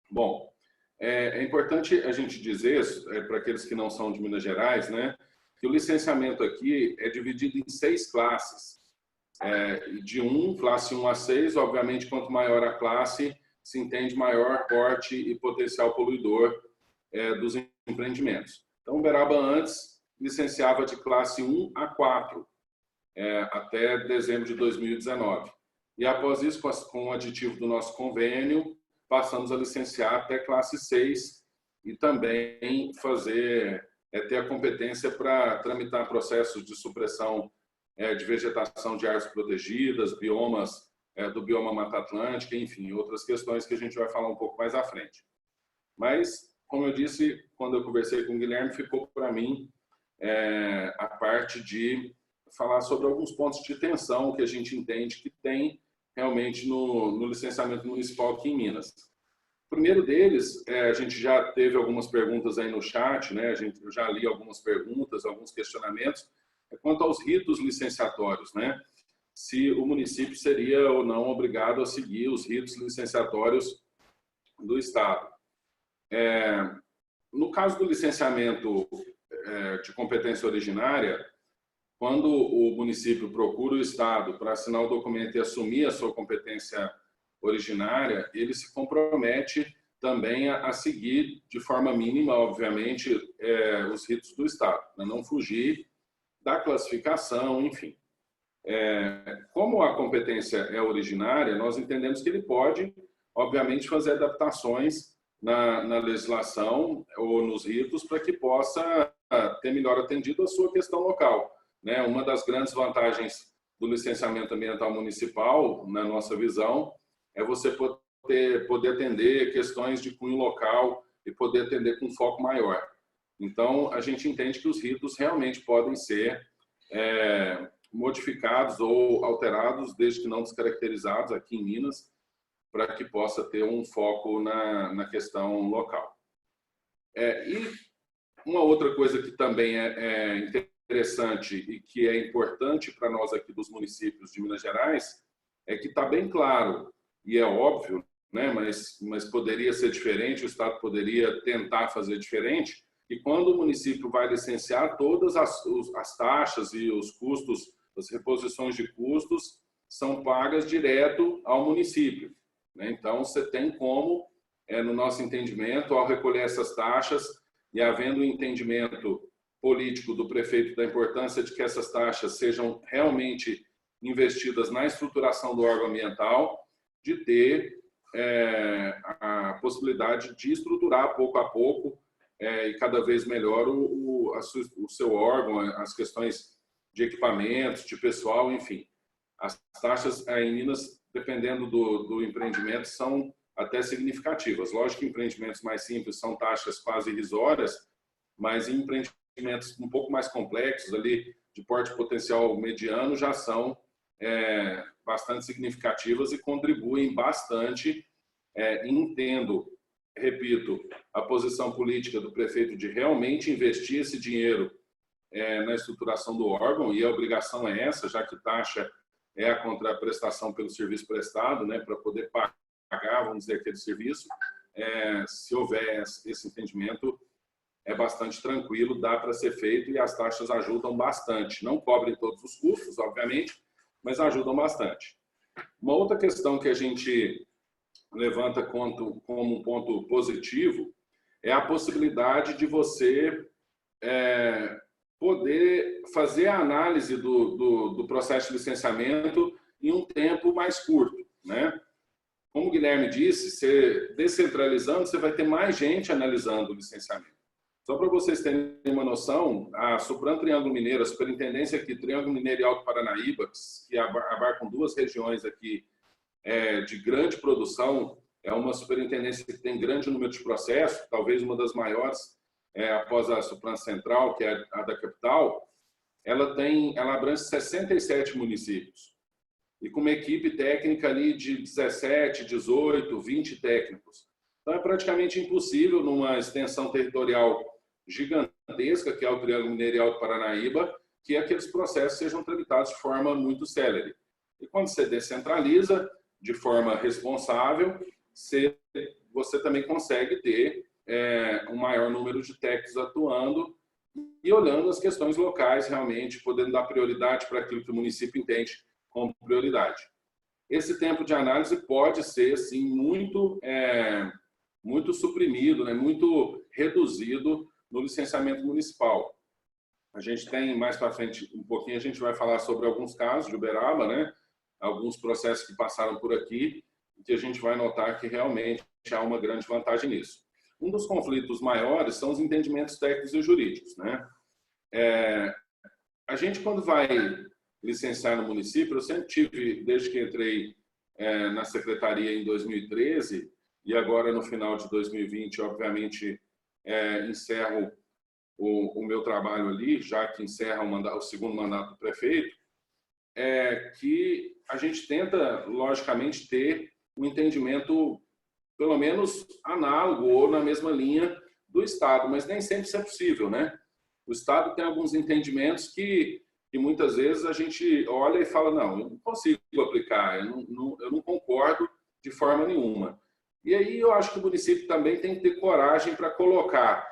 Bom, é importante a gente dizer, para aqueles que não são de Minas Gerais, né, que o licenciamento aqui é dividido em 6 classes. Classe 1 a 6, obviamente, quanto maior a classe, se entende maior porte e potencial poluidor dos empreendimentos. Então, Uberaba antes licenciava de classe 1 a 4, até dezembro de 2019. E após isso, com o aditivo do nosso convênio, passamos a licenciar até classe 6 e também ter a competência para tramitar processos de supressão de vegetação de áreas protegidas, biomas do bioma Mata Atlântica, enfim, outras questões que a gente vai falar um pouco mais à frente. Mas, como eu disse, quando eu conversei com o Guilherme, ficou para mim a parte de falar sobre alguns pontos de tensão que a gente entende que tem realmente no licenciamento municipal aqui em Minas. O primeiro deles, a gente já teve algumas perguntas aí no chat, né? Eu já li algumas perguntas, alguns questionamentos, quanto aos ritos licenciatórios, né? Se o município seria ou não obrigado a seguir os ritos licenciatórios do Estado. No caso do licenciamento de competência originária, quando o município procura o Estado para assinar o documento e assumir a sua competência originária, ele se compromete também a seguir de forma mínima, obviamente, os ritos do Estado, né? Não fugir da classificação, enfim. Como a competência é originária, nós entendemos que ele pode, obviamente, fazer adaptações na legislação ou nos ritos para que possa ter melhor atendido a sua questão local, né? Uma das grandes vantagens do licenciamento ambiental municipal, na nossa visão, é você poder atender questões de cunho local e poder atender com foco maior. Então, a gente entende que os ritos realmente podem ser modificados ou alterados, desde que não descaracterizados aqui em Minas, para que possa ter um foco na questão local. E uma outra coisa que também é interessante e que é importante para nós aqui dos municípios de Minas Gerais é que está bem claro, e é óbvio, né, mas poderia ser diferente, o Estado poderia tentar fazer diferente, e quando o município vai licenciar, todas as taxas e os custos, as reposições de custos, são pagas direto ao município, né? Então, você tem como, no nosso entendimento, ao recolher essas taxas e havendo um entendimento político do prefeito da importância de que essas taxas sejam realmente investidas na estruturação do órgão ambiental, de ter a possibilidade de estruturar pouco a pouco e cada vez melhor o seu órgão, as questões de equipamentos, de pessoal, enfim. As taxas em Minas, dependendo do empreendimento, são até significativas. Lógico que empreendimentos mais simples são taxas quase irrisórias, mas em empreendimentos um pouco mais complexos, ali de porte potencial mediano, já são bastante significativas e contribuem bastante. Entendo, repito, a posição política do prefeito de realmente investir esse dinheiro na estruturação do órgão, e a obrigação é essa, já que taxa é a contraprestação pelo serviço prestado, né, para poder pagar, vamos dizer, aquele serviço. Se houver esse entendimento, é bastante tranquilo, dá para ser feito e as taxas ajudam bastante. Não cobrem todos os custos, obviamente, mas ajudam bastante. Uma outra questão que a gente levanta como um ponto positivo é a possibilidade de você poder fazer a análise do processo de licenciamento em um tempo mais curto, né? Como o Guilherme disse, você descentralizando, você vai ter mais gente analisando o licenciamento. Só para vocês terem uma noção, a Supran Triângulo Mineiro, a superintendência aqui, Triângulo Mineiro e Alto Paranaíba, que abarcam duas regiões aqui de grande produção, é uma superintendência que tem grande número de processos, talvez uma das maiores, após a Supran Central, que é a da capital. Ela abrange 67 municípios. E com uma equipe técnica ali de 17, 18, 20 técnicos. Então, é praticamente impossível, numa extensão territorial gigantesca, que é o Triângulo Mineiro e Alto Paranaíba, que aqueles processos sejam tramitados de forma muito célere. E quando você descentraliza de forma responsável, você também consegue ter um maior número de técnicos atuando e olhando as questões locais realmente, podendo dar prioridade para aquilo que o município entende como prioridade. Esse tempo de análise pode ser, sim, muito suprimido, né, muito reduzido no licenciamento municipal. A gente tem, mais para frente, um pouquinho, a gente vai falar sobre alguns casos de Uberaba, né, alguns processos que passaram por aqui, que a gente vai notar que realmente há uma grande vantagem nisso. Um dos conflitos maiores são os entendimentos técnicos e jurídicos, né? A gente, quando vai licenciar no município, eu sempre tive, desde que entrei na secretaria em 2013, e agora no final de 2020, obviamente, encerro o meu trabalho ali, já que encerra o segundo mandato do prefeito, que a gente tenta, logicamente, ter um entendimento, pelo menos, análogo ou na mesma linha do Estado, mas nem sempre isso é possível, né? O Estado tem alguns entendimentos que muitas vezes a gente olha e fala, não, eu não consigo aplicar, eu não concordo de forma nenhuma. E aí eu acho que o município também tem que ter coragem para colocar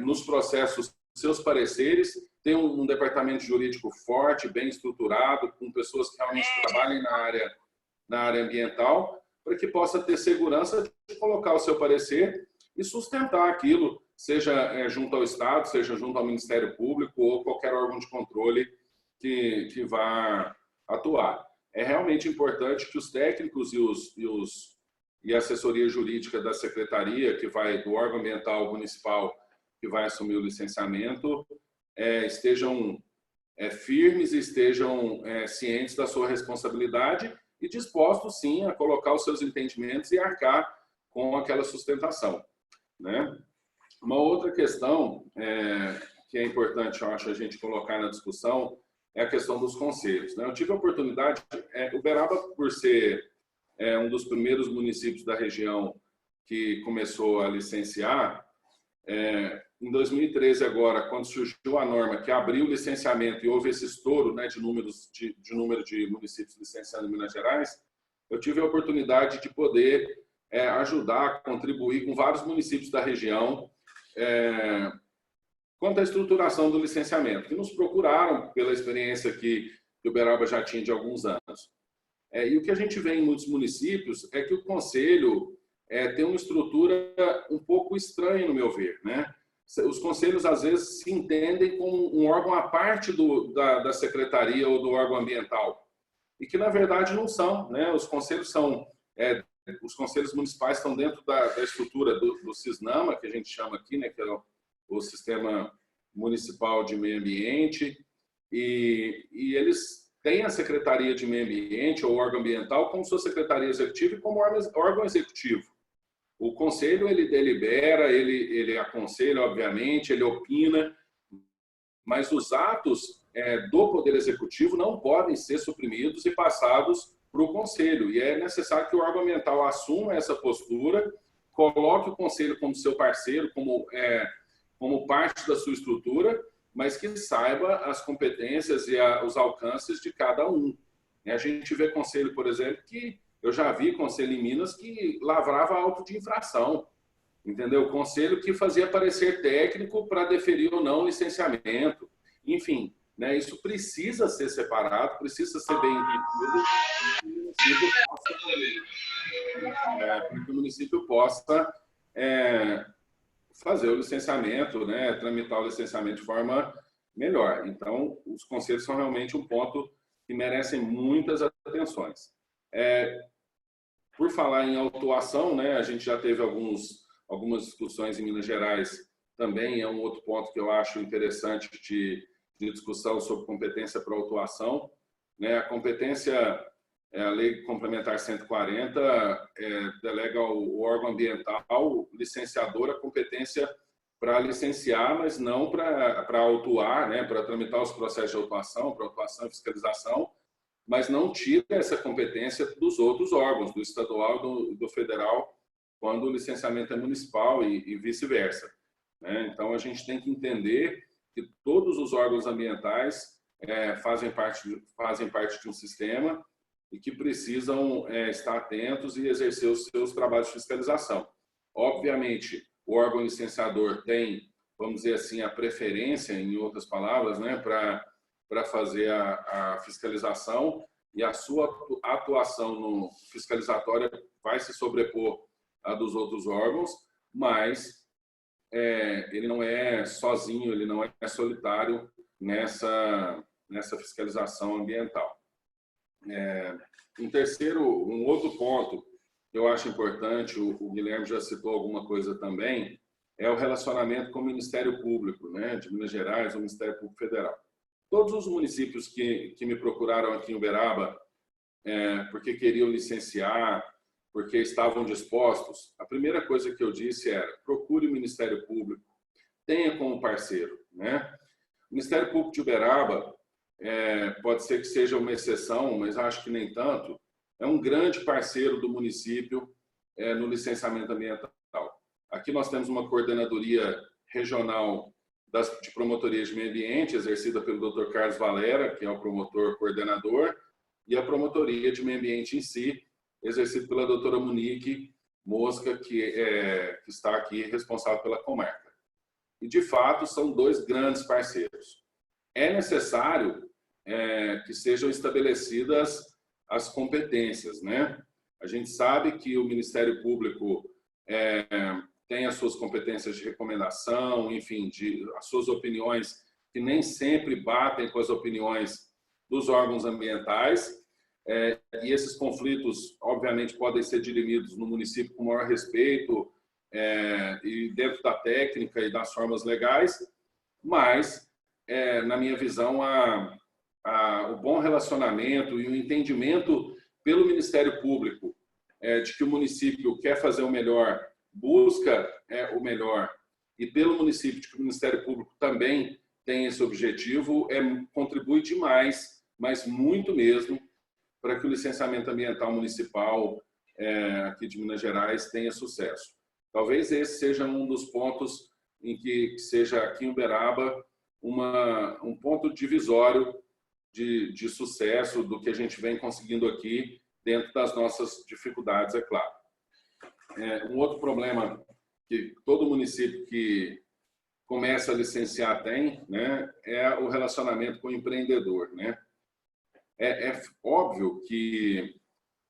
nos processos seus pareceres, ter um departamento jurídico forte, bem estruturado, com pessoas que realmente trabalhem na área ambiental, para que possa ter segurança de colocar o seu parecer e sustentar aquilo, seja junto ao Estado, seja junto ao Ministério Público ou qualquer órgão de controle que vá atuar. É realmente importante que os técnicos e a assessoria jurídica da secretaria, do órgão ambiental municipal que vai assumir o licenciamento, estejam firmes e estejam cientes da sua responsabilidade e dispostos, sim, a colocar os seus entendimentos e arcar com aquela sustentação, né? Uma outra questão que é importante, eu acho, a gente colocar na discussão é a questão dos conselhos, né? Eu tive a oportunidade, Uberaba, por ser um dos primeiros municípios da região que começou a licenciar, em 2013 agora, quando surgiu a norma que abriu o licenciamento e houve esse estouro, né, de número de municípios licenciando em Minas Gerais, eu tive a oportunidade de poder ajudar, contribuir com vários municípios da região quanto à estruturação do licenciamento, que nos procuraram pela experiência que o Uberaba já tinha de alguns anos. E o que a gente vê em muitos municípios é que o conselho tem uma estrutura um pouco estranha, no meu ver, né? Os conselhos, às vezes, se entendem como um órgão à parte da secretaria ou do órgão ambiental, e que, na verdade, não são, né? Os conselhos os conselhos municipais estão dentro da estrutura do Cisnama, que a gente chama aqui, né? Que é o Sistema Municipal de Meio Ambiente, e eles têm a Secretaria de Meio Ambiente ou órgão ambiental como sua secretaria executiva e como órgão executivo. O conselho, ele delibera, ele aconselha, obviamente, ele opina, mas os atos do Poder Executivo não podem ser suprimidos e passados para o conselho. E é necessário que o órgão ambiental assuma essa postura, coloque o conselho como seu parceiro, como parte da sua estrutura, mas que saiba as competências e os alcances de cada um. A gente vê conselho, por exemplo, que eu já vi conselho em Minas que lavrava auto de infração, entendeu? Conselho que fazia parecer técnico para deferir ou não licenciamento. Enfim, né, isso precisa ser separado, precisa ser bem entendido, para que o município possa fazer o licenciamento, né, tramitar o licenciamento de forma melhor. Então, os conselhos são realmente um ponto que merecem muitas atenções. Por falar em autuação, né, a gente já teve algumas discussões em Minas Gerais, também é um outro ponto que eu acho interessante de discussão sobre competência para autuação. Né, a competência, a Lei Complementar 140, delega ao órgão ambiental licenciador a competência para licenciar, mas não para autuar, né, para tramitar os processos de autuação, para autuação e fiscalização, mas não tira essa competência dos outros órgãos, do estadual e do federal, quando o licenciamento é municipal e vice-versa. Né? Então, a gente tem que entender que todos os órgãos ambientais fazem parte de um sistema e que precisam estar atentos e exercer os seus trabalhos de fiscalização. Obviamente, o órgão licenciador tem, vamos dizer assim, a preferência, em outras palavras, né, para fazer a fiscalização, e a sua atuação fiscalizatória vai se sobrepor à dos outros órgãos, mas ele não é sozinho, ele não é solitário nessa fiscalização ambiental. Um outro ponto que eu acho importante, o Guilherme já citou alguma coisa também, é o relacionamento com o Ministério Público, né, de Minas Gerais, o Ministério Público Federal. Todos os municípios que me procuraram aqui em Uberaba, porque queriam licenciar, porque estavam dispostos, a primeira coisa que eu disse era: procure o Ministério Público, tenha como parceiro. Né? O Ministério Público de Uberaba, pode ser que seja uma exceção, mas acho que nem tanto, é um grande parceiro do município no licenciamento ambiental. Aqui nós temos uma coordenadoria regional de promotorias de meio ambiente, exercida pelo Dr. Carlos Valera, que é o promotor coordenador, e a promotoria de meio ambiente em si, exercida pela doutora Monique Mosca, que está aqui responsável pela comarca. E, de fato, são dois grandes parceiros. É necessário que sejam estabelecidas as competências, né? A gente sabe que o Ministério Público tem as suas competências de recomendação, enfim, as suas opiniões que nem sempre batem com as opiniões dos órgãos ambientais, e esses conflitos, obviamente, podem ser dirimidos no município com maior respeito e dentro da técnica e das formas legais, mas, na minha visão, o bom relacionamento e o entendimento pelo Ministério Público de que o município quer fazer o melhor, busca o melhor e pelo município, de que o Ministério Público também tem esse objetivo, contribui demais, mas muito mesmo, para que o licenciamento ambiental municipal aqui de Minas Gerais tenha sucesso. Talvez esse seja um dos pontos em que seja aqui em Uberaba um ponto divisório de sucesso do que a gente vem conseguindo aqui, dentro das nossas dificuldades, é claro. Um outro problema que todo município que começa a licenciar tem, né, é o relacionamento com o empreendedor, né? É óbvio que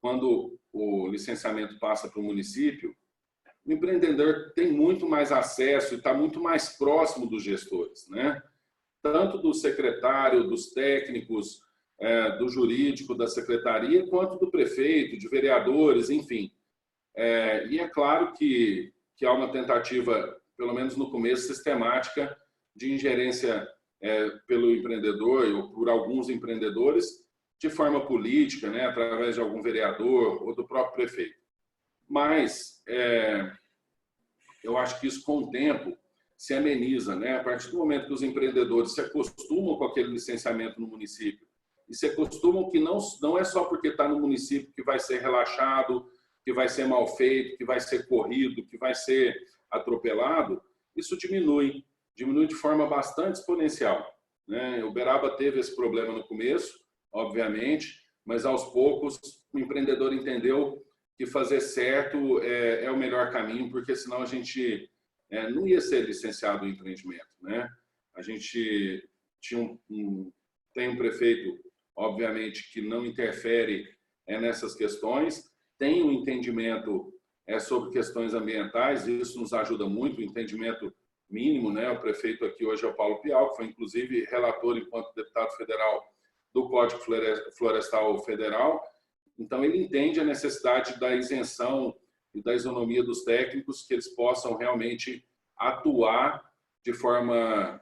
quando o licenciamento passa para o município, o empreendedor tem muito mais acesso e está muito mais próximo dos gestores, né? Tanto do secretário, dos técnicos, do jurídico, da secretaria, quanto do prefeito, de vereadores, enfim. E é claro que há uma tentativa, pelo menos no começo, sistemática de ingerência pelo empreendedor ou por alguns empreendedores de forma política, né, através de algum vereador ou do próprio prefeito. Mas eu acho que isso, com o tempo, se ameniza, né? A partir do momento que os empreendedores se acostumam com aquele licenciamento no município e se acostumam que não é só porque está no município que vai ser relaxado, que vai ser mal feito, que vai ser corrido, que vai ser atropelado, isso diminui de forma bastante exponencial, né? Uberaba teve esse problema no começo, obviamente, mas aos poucos o empreendedor entendeu que fazer certo é o melhor caminho, porque senão a gente não ia ser licenciado o empreendimento, né? A gente tem um prefeito, obviamente, que não interfere nessas questões, tem um entendimento sobre questões ambientais, e isso nos ajuda muito, o entendimento mínimo, né? O prefeito aqui hoje é o Paulo Pial, que foi inclusive relator enquanto deputado federal do Código Florestal Federal. Então ele entende a necessidade da isenção e da isonomia dos técnicos, que eles possam realmente atuar de forma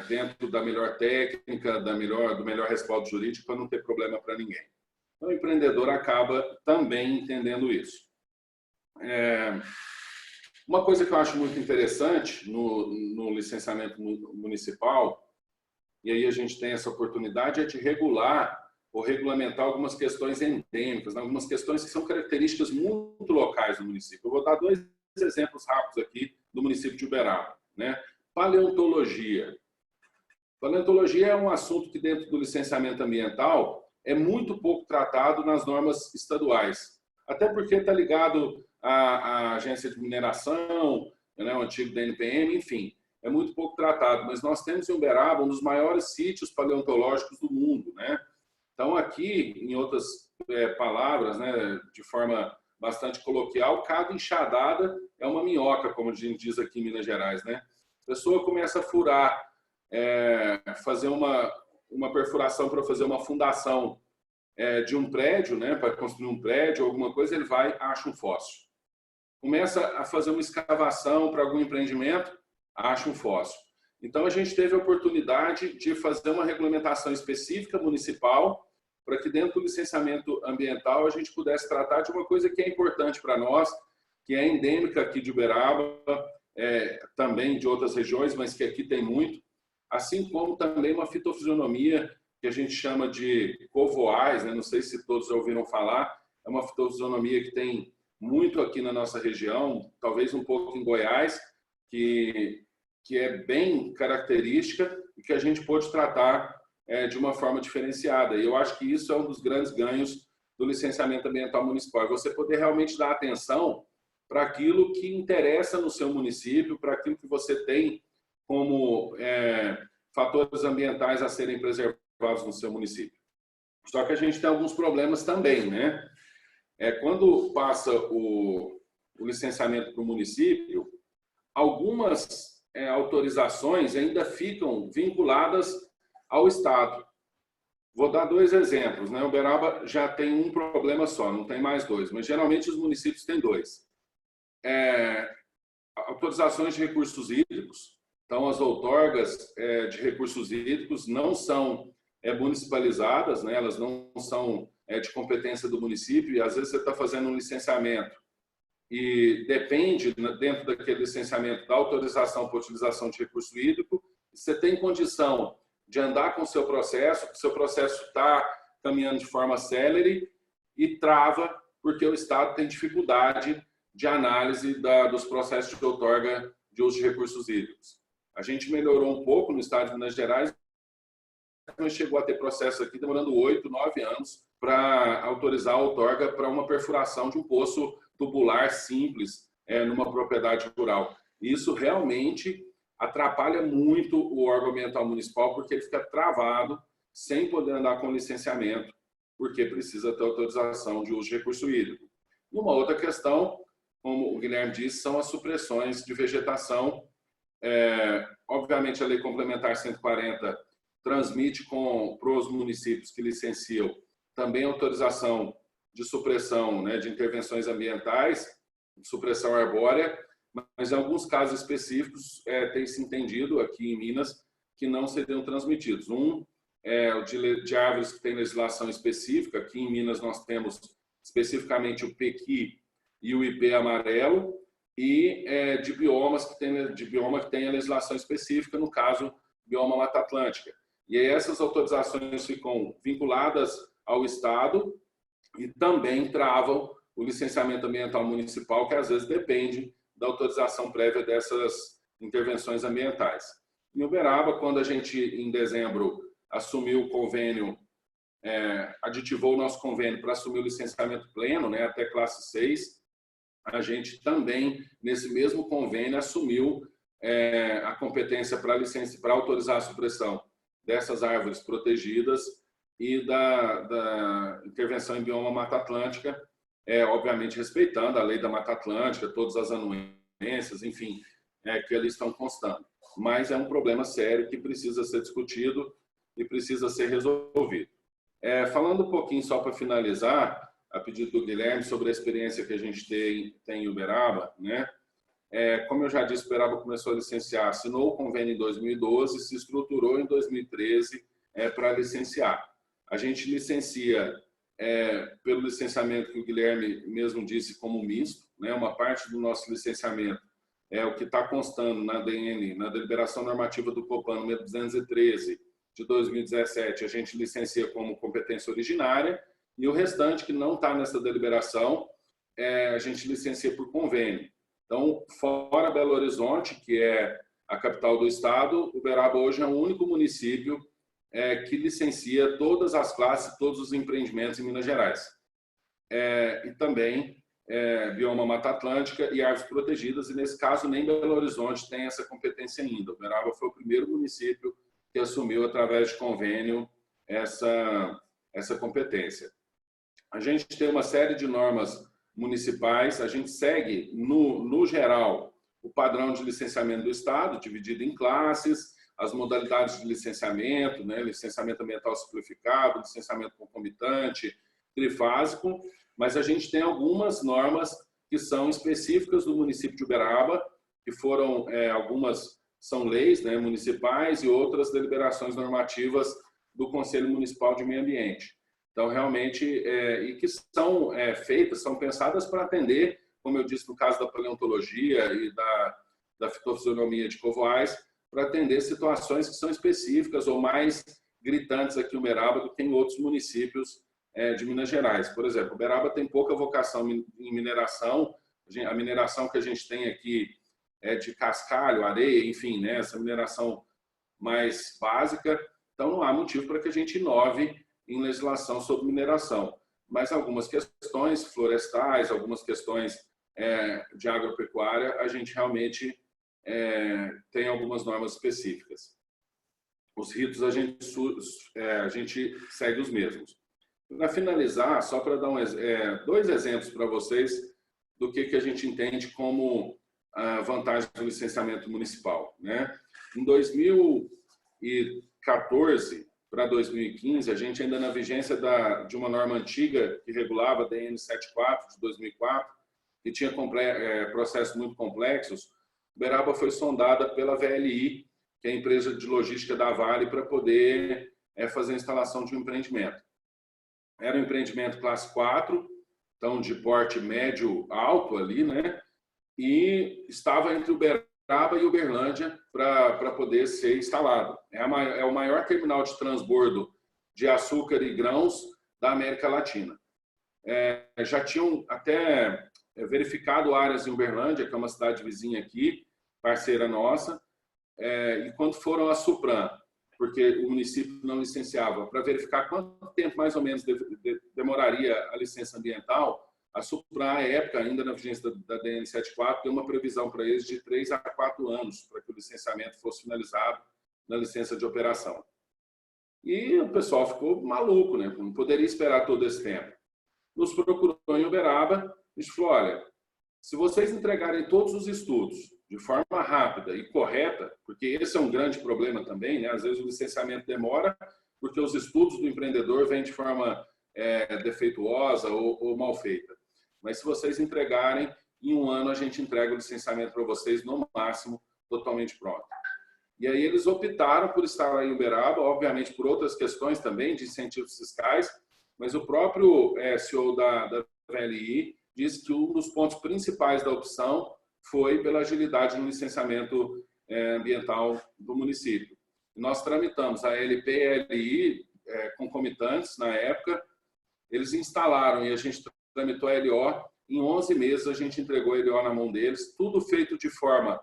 dentro da melhor técnica, do melhor respaldo jurídico, para não ter problema para ninguém. Então, o empreendedor acaba também entendendo isso. Uma coisa que eu acho muito interessante no licenciamento municipal, e aí a gente tem essa oportunidade, é de regular ou regulamentar algumas questões endêmicas, algumas questões que são características muito locais do município. Eu vou dar 2 exemplos rápidos aqui do município de Uberaba, né? Paleontologia. Paleontologia é um assunto que, dentro do licenciamento ambiental, é muito pouco tratado nas normas estaduais. Até porque está ligado à agência de mineração, né, o antigo DNPM, enfim, é muito pouco tratado. Mas nós temos em Uberaba um dos maiores sítios paleontológicos do mundo, né? Então, aqui, em outras palavras, né, de forma bastante coloquial, cada enxadada é uma minhoca, como a gente diz aqui em Minas Gerais, né? A pessoa começa a furar, fazer uma perfuração para fazer uma fundação de um prédio, né, para construir um prédio ou alguma coisa, ele vai, acha um fóssil. Começa a fazer uma escavação para algum empreendimento, acha um fóssil. Então, a gente teve a oportunidade de fazer uma regulamentação específica municipal para que, dentro do licenciamento ambiental, a gente pudesse tratar de uma coisa que é importante para nós, que é endêmica aqui de Uberaba, também de outras regiões, mas que aqui tem muito, assim como também uma fitofisionomia que a gente chama de covoais, né? Não sei se todos já ouviram falar, é uma fitofisionomia que tem muito aqui na nossa região, talvez um pouco em Goiás, que é bem característica e que a gente pode tratar de uma forma diferenciada. E eu acho que isso é um dos grandes ganhos do licenciamento ambiental municipal, é você poder realmente dar atenção para aquilo que interessa no seu município, para aquilo que você tem como fatores ambientais a serem preservados no seu município. Só que a gente tem alguns problemas também, né? Quando passa o licenciamento para o município, algumas autorizações ainda ficam vinculadas ao Estado. Vou dar 2 exemplos, né? Uberaba já tem um problema só, não tem mais 2, mas geralmente os municípios têm 2. Autorizações de recursos hídricos. Então, as outorgas de recursos hídricos não são municipalizadas, né? Elas não são de competência do município, e às vezes você está fazendo um licenciamento e depende, dentro daquele licenciamento, da autorização para utilização de recurso hídrico, você tem condição de andar com o seu processo está caminhando de forma célere e trava porque o Estado tem dificuldade de análise dos processos de outorga de uso de recursos hídricos. A gente melhorou um pouco no Estado de Minas Gerais, mas chegou a ter processo aqui demorando 8, 9 anos para autorizar a outorga para uma perfuração de um poço tubular simples numa propriedade rural. Isso realmente atrapalha muito o órgão ambiental municipal, porque ele fica travado, sem poder andar com licenciamento, porque precisa ter autorização de uso de recurso hídrico. E uma outra questão, como o Guilherme disse, são as supressões de vegetação. Obviamente, a Lei Complementar 140 transmite para os municípios que licenciam também autorização de supressão, né, de intervenções ambientais, de supressão arbórea, mas em alguns casos específicos tem se entendido aqui em Minas que não seriam transmitidos. Um é o de árvores que tem legislação específica. Aqui em Minas nós temos especificamente o pequi e o ipê amarelo, e de biomas que tem a legislação específica, no caso, bioma Mata Atlântica. E aí essas autorizações ficam vinculadas ao Estado e também travam o licenciamento ambiental municipal, que às vezes depende da autorização prévia dessas intervenções ambientais. Em Uberaba, quando a gente, em dezembro, assumiu o convênio, aditivou o nosso convênio para assumir o licenciamento pleno, né, até classe 6, a gente também, nesse mesmo convênio, assumiu a competência para autorizar a supressão dessas árvores protegidas e da intervenção em bioma Mata Atlântica, obviamente respeitando a lei da Mata Atlântica, todas as anuências, enfim, que ali estão constando. Mas é um problema sério que precisa ser discutido e precisa ser resolvido. Falando um pouquinho, só para finalizar, a pedido do Guilherme, sobre a experiência que a gente tem em Uberaba, né? Como eu já disse, Uberaba começou a licenciar, assinou o convênio em 2012, se estruturou em 2013 para licenciar. A gente licencia pelo licenciamento que o Guilherme mesmo disse como misto, né? Uma parte do nosso licenciamento é o que está constando na DN, na deliberação normativa do COPAN número 213 de 2017, a gente licencia como competência originária, e o restante que não está nessa deliberação, a gente licencia por convênio. Então, fora Belo Horizonte, que é a capital do estado, Uberaba hoje é o único município que licencia todas as classes, todos os empreendimentos em Minas Gerais. E também bioma Mata Atlântica e árvores protegidas, e nesse caso nem Belo Horizonte tem essa competência ainda. Uberaba foi o primeiro município que assumiu, através de convênio, essa competência. A gente tem uma série de normas municipais, a gente segue, no geral, o padrão de licenciamento do Estado, dividido em classes, as modalidades de licenciamento, né, licenciamento ambiental simplificado, licenciamento concomitante, trifásico, mas a gente tem algumas normas que são específicas do município de Uberaba, que foram, algumas são leis, né, municipais, e outras deliberações normativas do Conselho Municipal de Meio Ambiente. Então, realmente, e que são feitas, são pensadas para atender, como eu disse no caso da paleontologia e da fitofisionomia de covoais, para atender situações que são específicas ou mais gritantes aqui em Uberaba do que em outros municípios de Minas Gerais. Por exemplo, Uberaba tem pouca vocação em mineração, a mineração que a gente tem aqui é de cascalho, areia, enfim, né, essa mineração mais básica, então não há motivo para que a gente inove em legislação sobre mineração. Mas algumas questões florestais, algumas questões de agropecuária, a gente realmente tem algumas normas específicas. Os ritos a gente segue os mesmos. Para finalizar, só para dar dois exemplos para vocês do que a gente entende como a vantagem do licenciamento municipal, né? Em 2014 para 2015, a gente ainda na vigência de uma norma antiga que regulava a DN 74 de 2004, que tinha processos muito complexos, Uberaba foi sondada pela VLI, que é a empresa de logística da Vale, para poder fazer a instalação de um empreendimento. Era um empreendimento classe 4, então de porte médio alto ali, né? E estava entre Uberaba e Uberlândia para poder ser instalado. É o maior terminal de transbordo de açúcar e grãos da América Latina. Já tinham até verificado áreas em Uberlândia, que é uma cidade vizinha aqui, parceira nossa, e quando foram a Supran, porque o município não licenciava, para verificar quanto tempo mais ou menos demoraria a licença ambiental, a Supran, à época, ainda na vigência da DN 74, deu uma previsão para eles de 3 a 4 anos para que o licenciamento fosse finalizado na licença de operação. E o pessoal ficou maluco, né? Não poderia esperar todo esse tempo. Nos procurou em Uberaba e falou, olha, se vocês entregarem todos os estudos de forma rápida e correta, porque esse é um grande problema também, né? Às vezes o licenciamento demora porque os estudos do empreendedor vêm de forma defeituosa ou mal feita. Mas se vocês entregarem, em 1 ano a gente entrega o licenciamento para vocês, no máximo, totalmente pronto. E aí eles optaram por estar lá em Uberaba, obviamente por outras questões também, de incentivos fiscais, mas o próprio CEO da VLI disse que um dos pontos principais da opção foi pela agilidade no licenciamento ambiental do município. Nós tramitamos a LP e a LI concomitantes na época, eles instalaram e a gente tramitou a LO, em 11 meses a gente entregou a LO na mão deles, tudo feito de forma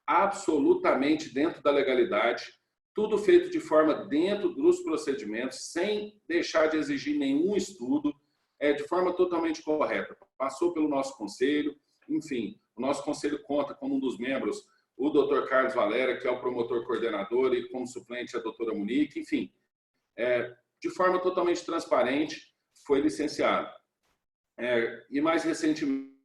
absolutamente dentro da legalidade, tudo feito de forma dentro dos procedimentos, sem deixar de exigir nenhum estudo, de forma totalmente correta. Passou pelo nosso conselho, enfim, o nosso conselho conta como um dos membros o Dr. Carlos Valera, que é o promotor coordenador, e como suplente a doutora Monique, enfim, de forma totalmente transparente, foi licenciado. E mais recentemente,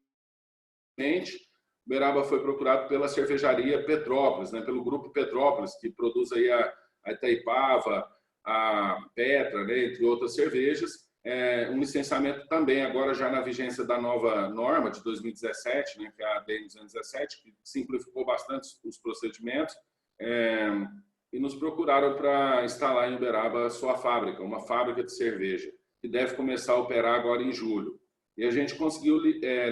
Uberaba foi procurado pela cervejaria Petrópolis, né, pelo grupo Petrópolis, que produz aí a Itaipava, a Petra, né, entre outras cervejas. Um licenciamento também agora já na vigência da nova norma de 2017, né, que é a ADN 217, que simplificou bastante os procedimentos, e nos procuraram para instalar em Uberaba a sua fábrica, uma fábrica de cerveja, que deve começar a operar agora em julho. E a gente conseguiu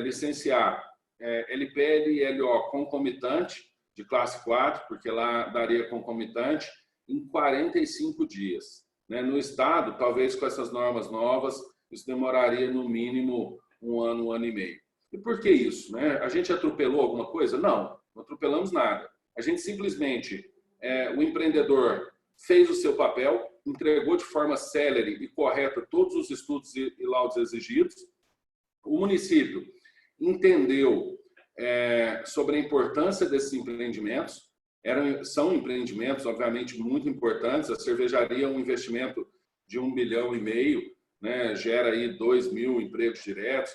licenciar LPL e LO concomitante, de classe 4, porque lá daria concomitante, em 45 dias. No Estado, talvez com essas normas novas, isso demoraria no mínimo 1 ano, 1 ano e meio. E por que isso? A gente atropelou alguma coisa? Não, não atropelamos nada. A gente simplesmente, o empreendedor fez o seu papel, entregou de forma célere e correta todos os estudos e laudos exigidos. O município entendeu sobre a importância desses empreendimentos. São empreendimentos, obviamente, muito importantes. A cervejaria é um investimento de 1,5 bilhão, né? Gera aí 2.000 empregos diretos.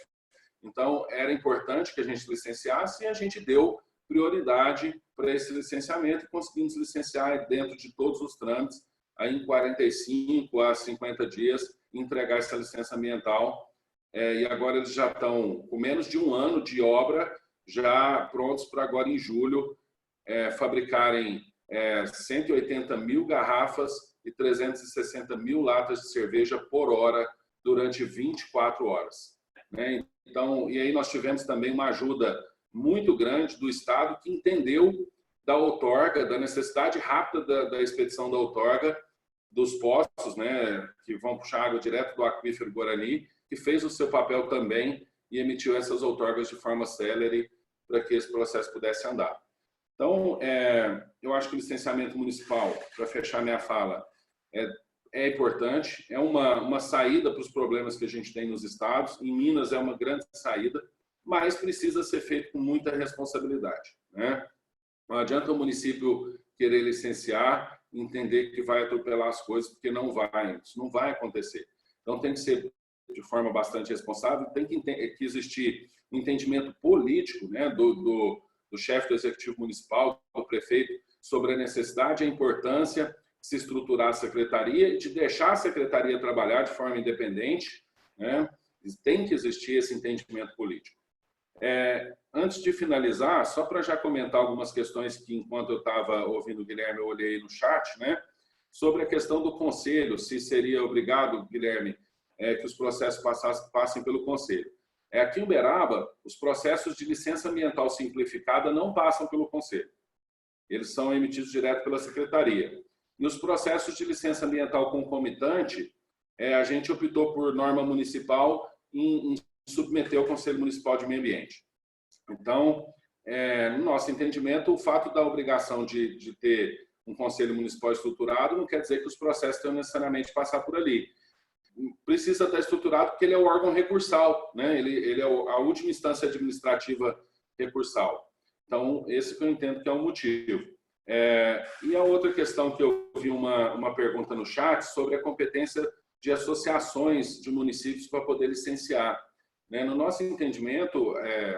Então, era importante que a gente licenciasse e a gente deu prioridade para esse licenciamento e conseguimos licenciar dentro de todos os trâmites, aí em 45 a 50 dias, entregar essa licença ambiental. E agora eles já estão com menos de 1 ano de obra, já prontos para agora em julho fabricarem 180.000 garrafas e 360.000 latas de cerveja por hora durante 24 horas. Então, e aí nós tivemos também uma ajuda muito grande do Estado, que entendeu da outorga, da necessidade rápida da expedição da outorga dos poços, né, que vão puxar água direto do aquífero Guarani, que fez o seu papel também e emitiu essas outorgas de forma célere para que esse processo pudesse andar. Então, eu acho que o licenciamento municipal, para fechar minha fala, é importante, é uma saída para os problemas que a gente tem nos estados. Em Minas é uma grande saída, mas precisa ser feito com muita responsabilidade, né? Não adianta o município querer licenciar, entender que vai atropelar as coisas, porque isso não vai acontecer. Então, tem que ser de forma bastante responsável, tem que existir um entendimento político, né, do chefe do executivo municipal, do prefeito, sobre a necessidade e a importância de se estruturar a secretaria e de deixar a secretaria trabalhar de forma independente, né? Tem que existir esse entendimento político. Antes de finalizar, só para já comentar algumas questões que, enquanto eu estava ouvindo o Guilherme, eu olhei no chat, né? Sobre a questão do conselho, se seria obrigado, Guilherme, que os processos passem pelo conselho. Aqui em Uberaba, os processos de licença ambiental simplificada não passam pelo Conselho. Eles são emitidos direto pela Secretaria. E os processos de licença ambiental concomitante, a gente optou por norma municipal em submeter ao Conselho Municipal de Meio Ambiente. Então, no nosso entendimento, o fato da obrigação de ter um Conselho Municipal estruturado não quer dizer que os processos tenham necessariamente que passar por ali. Precisa estar estruturado porque ele é o órgão recursal, né? Ele é a última instância administrativa recursal. Então, esse que eu entendo que é o motivo. E a outra questão que eu vi uma pergunta no chat sobre a competência de associações de municípios para poder licenciar. No nosso entendimento,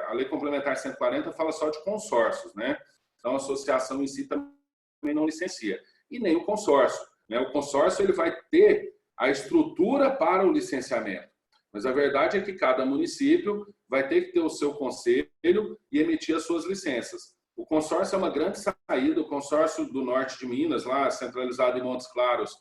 a Lei Complementar 140 fala só de consórcios, né? Então, a associação em si também não licencia. E nem o consórcio. O consórcio ele vai ter a estrutura para o licenciamento. Mas a verdade é que cada município vai ter que ter o seu conselho e emitir as suas licenças. O consórcio é uma grande saída. O consórcio do norte de Minas, lá centralizado em Montes Claros,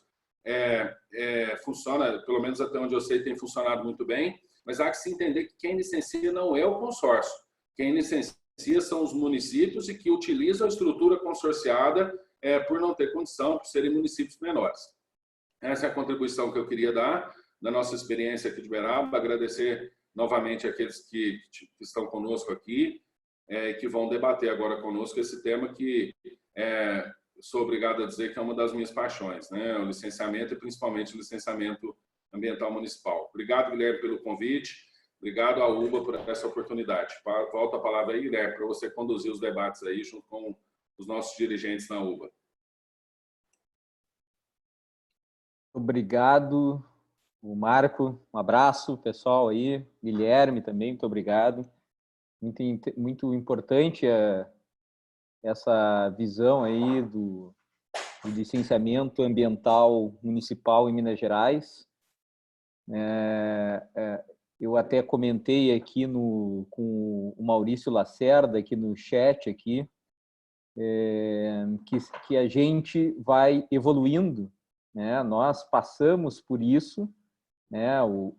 funciona, pelo menos até onde eu sei, tem funcionado muito bem. Mas há que se entender que quem licencia não é o consórcio. Quem licencia são os municípios e que utilizam a estrutura consorciada por não ter condição, por serem municípios menores. Essa é a contribuição que eu queria dar da nossa experiência aqui de Uberaba. Agradecer novamente aqueles que estão conosco aqui e que vão debater agora conosco esse tema que sou obrigado a dizer que é uma das minhas paixões, né? O licenciamento e principalmente o licenciamento ambiental municipal. Obrigado, Guilherme, pelo convite. Obrigado à UBA por essa oportunidade. Volto a palavra aí, Guilherme, para você conduzir os debates aí junto com os nossos dirigentes na UBA. Obrigado, o Marco. Um abraço, pessoal aí. Guilherme também, muito obrigado. Muito importante essa visão aí do licenciamento ambiental municipal em Minas Gerais. Eu até comentei aqui com o Maurício Lacerda, aqui no chat, aqui, que a gente vai evoluindo, né? Nós passamos por isso, né? O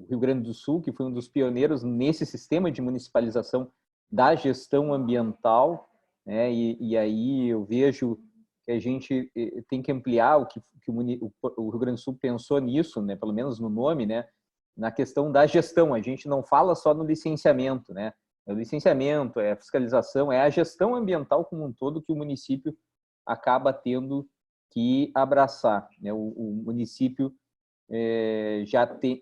Rio Grande do Sul, que foi um dos pioneiros nesse sistema de municipalização da gestão ambiental, né? E aí eu vejo que a gente tem que ampliar o que o Rio Grande do Sul pensou nisso, né? Pelo menos no nome, né? Na questão da gestão. A gente não fala só no licenciamento, né? É o licenciamento, é a fiscalização, é a gestão ambiental como um todo que o município acaba tendo que abraçar, né? O município já tem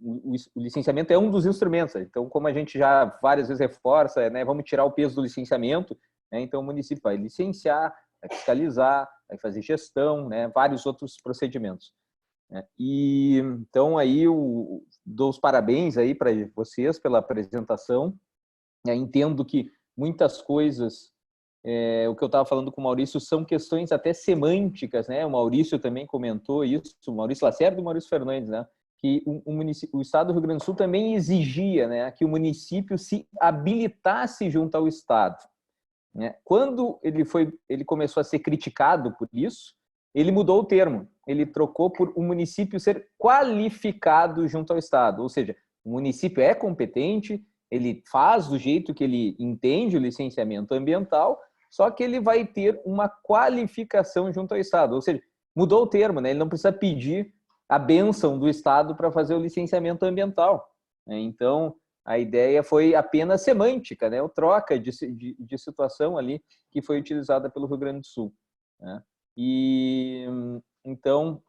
o licenciamento é um dos instrumentos. Então, como a gente já várias vezes reforça, né? Vamos tirar o peso do licenciamento, né? Então o município vai licenciar, vai fiscalizar, vai fazer gestão, né? Vários outros procedimentos. E então aí eu dou os parabéns aí para vocês pela apresentação. Entendo que muitas coisas, o que eu estava falando com o Maurício, são questões até semânticas, né? O Maurício também comentou isso, o Maurício Lacerda e o Maurício Fernandes, né? Que o Estado do Rio Grande do Sul também exigia, né, que o município se habilitasse junto ao Estado. Quando ele começou a ser criticado por isso, ele mudou o termo. Ele trocou por o município ser qualificado junto ao Estado. Ou seja, o município é competente, ele faz do jeito que ele entende o licenciamento ambiental, só que ele vai ter uma qualificação junto ao Estado. Ou seja, mudou o termo, né? Ele não precisa pedir a bênção do Estado para fazer o licenciamento ambiental. Então, a ideia foi apenas semântica, né? O troca de situação ali que foi utilizada pelo Rio Grande do Sul, né? E então,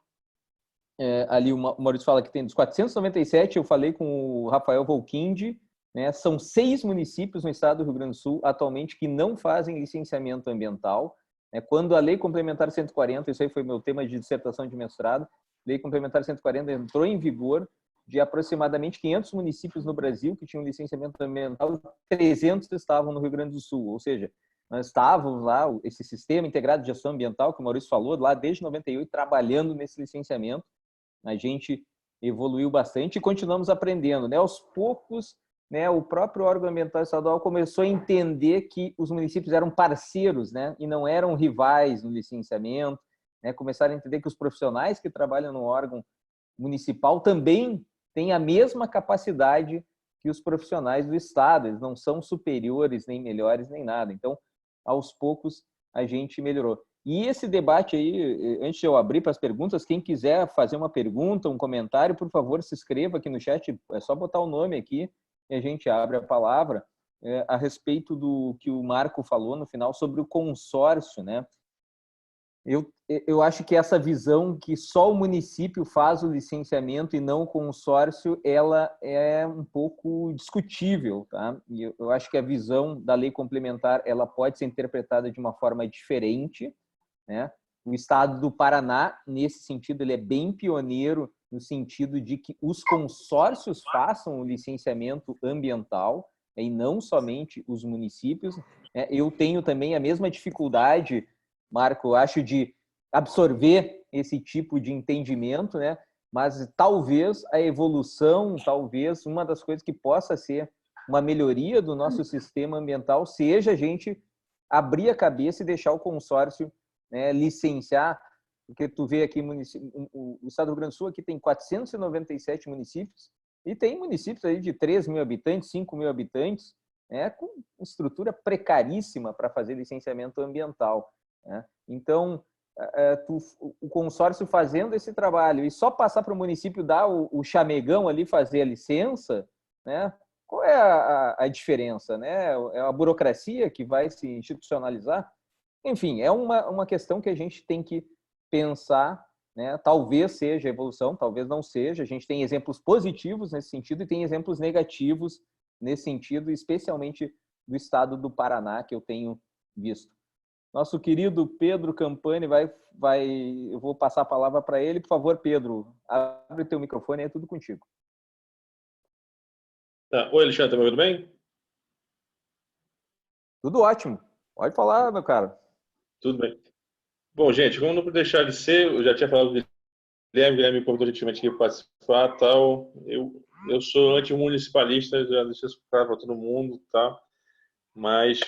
ali o Maurício fala que tem dos 497, eu falei com o Rafael Volquinde, né? São 6 municípios no estado do Rio Grande do Sul atualmente que não fazem licenciamento ambiental. Quando a Lei Complementar 140, isso aí foi meu tema de dissertação de mestrado, Lei Complementar 140 entrou em vigor, de aproximadamente 500 municípios no Brasil que tinham licenciamento ambiental, 300 estavam no Rio Grande do Sul, ou seja, nós estávamos lá, esse sistema integrado de gestão ambiental, que o Maurício falou, lá desde 98, trabalhando nesse licenciamento. A gente evoluiu bastante e continuamos aprendendo, né? Aos poucos, né, o próprio órgão ambiental estadual começou a entender que os municípios eram parceiros, né, e não eram rivais no licenciamento, né? Começaram a entender que os profissionais que trabalham no órgão municipal também têm a mesma capacidade que os profissionais do Estado. Eles não são superiores, nem melhores, nem nada. Então, aos poucos, a gente melhorou. E esse debate aí, antes de eu abrir para as perguntas, quem quiser fazer uma pergunta, um comentário, por favor, se inscreva aqui no chat. É só botar o nome aqui e a gente abre a palavra a respeito do que o Marco falou no final sobre o consórcio, né? Eu acho que essa visão que só o município faz o licenciamento e não o consórcio, ela é um pouco discutível, tá? E eu acho que a visão da lei complementar, ela pode ser interpretada de uma forma diferente, né? O estado do Paraná, nesse sentido, ele é bem pioneiro no sentido de que os consórcios façam o licenciamento ambiental e não somente os municípios. Eu tenho também a mesma dificuldade, Marco, acho, de absorver esse tipo de entendimento, né? Mas talvez a evolução, talvez uma das coisas que possa ser uma melhoria do nosso sistema ambiental seja a gente abrir a cabeça e deixar o consórcio, né, licenciar, porque tu vê aqui o estado do Rio Grande do Sul aqui tem 497 municípios e tem municípios aí de 3.000 habitantes, 5.000 habitantes, né, com estrutura precaríssima para fazer licenciamento ambiental, né? Então, o consórcio fazendo esse trabalho e só passar para o município dar o chamegão ali, fazer a licença, né? Qual é a diferença, né? É a burocracia que vai se institucionalizar? Enfim, é uma questão que a gente tem que pensar, né? Talvez seja evolução, talvez não seja. A gente tem exemplos positivos nesse sentido e tem exemplos negativos nesse sentido, especialmente do estado do Paraná, que eu tenho visto. Nosso querido Pedro Campani eu vou passar a palavra para ele. Por favor, Pedro, abre o teu microfone, é tudo contigo. Tá. Oi, Alexandre, tá me ouvindo bem? Tudo ótimo. Pode falar, meu cara. Tudo bem. Bom, gente, como não pude deixar de ser, eu já tinha falado com o Guilherme me convidou gentilmente aqui para participar, tal. Eu sou antimunicipalista, já deixei isso claro para todo mundo, tá? Mas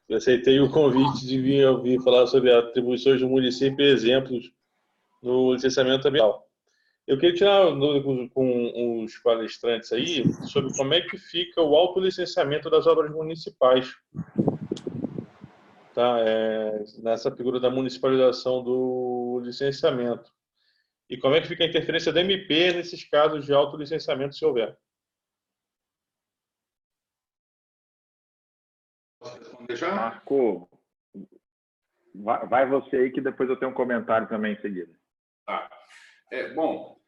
eu aceitei o convite de vir ouvir falar sobre atribuições do município e exemplos no licenciamento ambiental. Eu queria tirar dúvida com os palestrantes aí sobre como é que fica o autolicenciamento das obras municipais, tá? Nessa figura da municipalização do licenciamento. E como é que fica a interferência da MP nesses casos de autolicenciamento, se houver? Posso responder já? Marco, vai você aí que depois eu tenho um comentário também em seguida. Tá. Bom,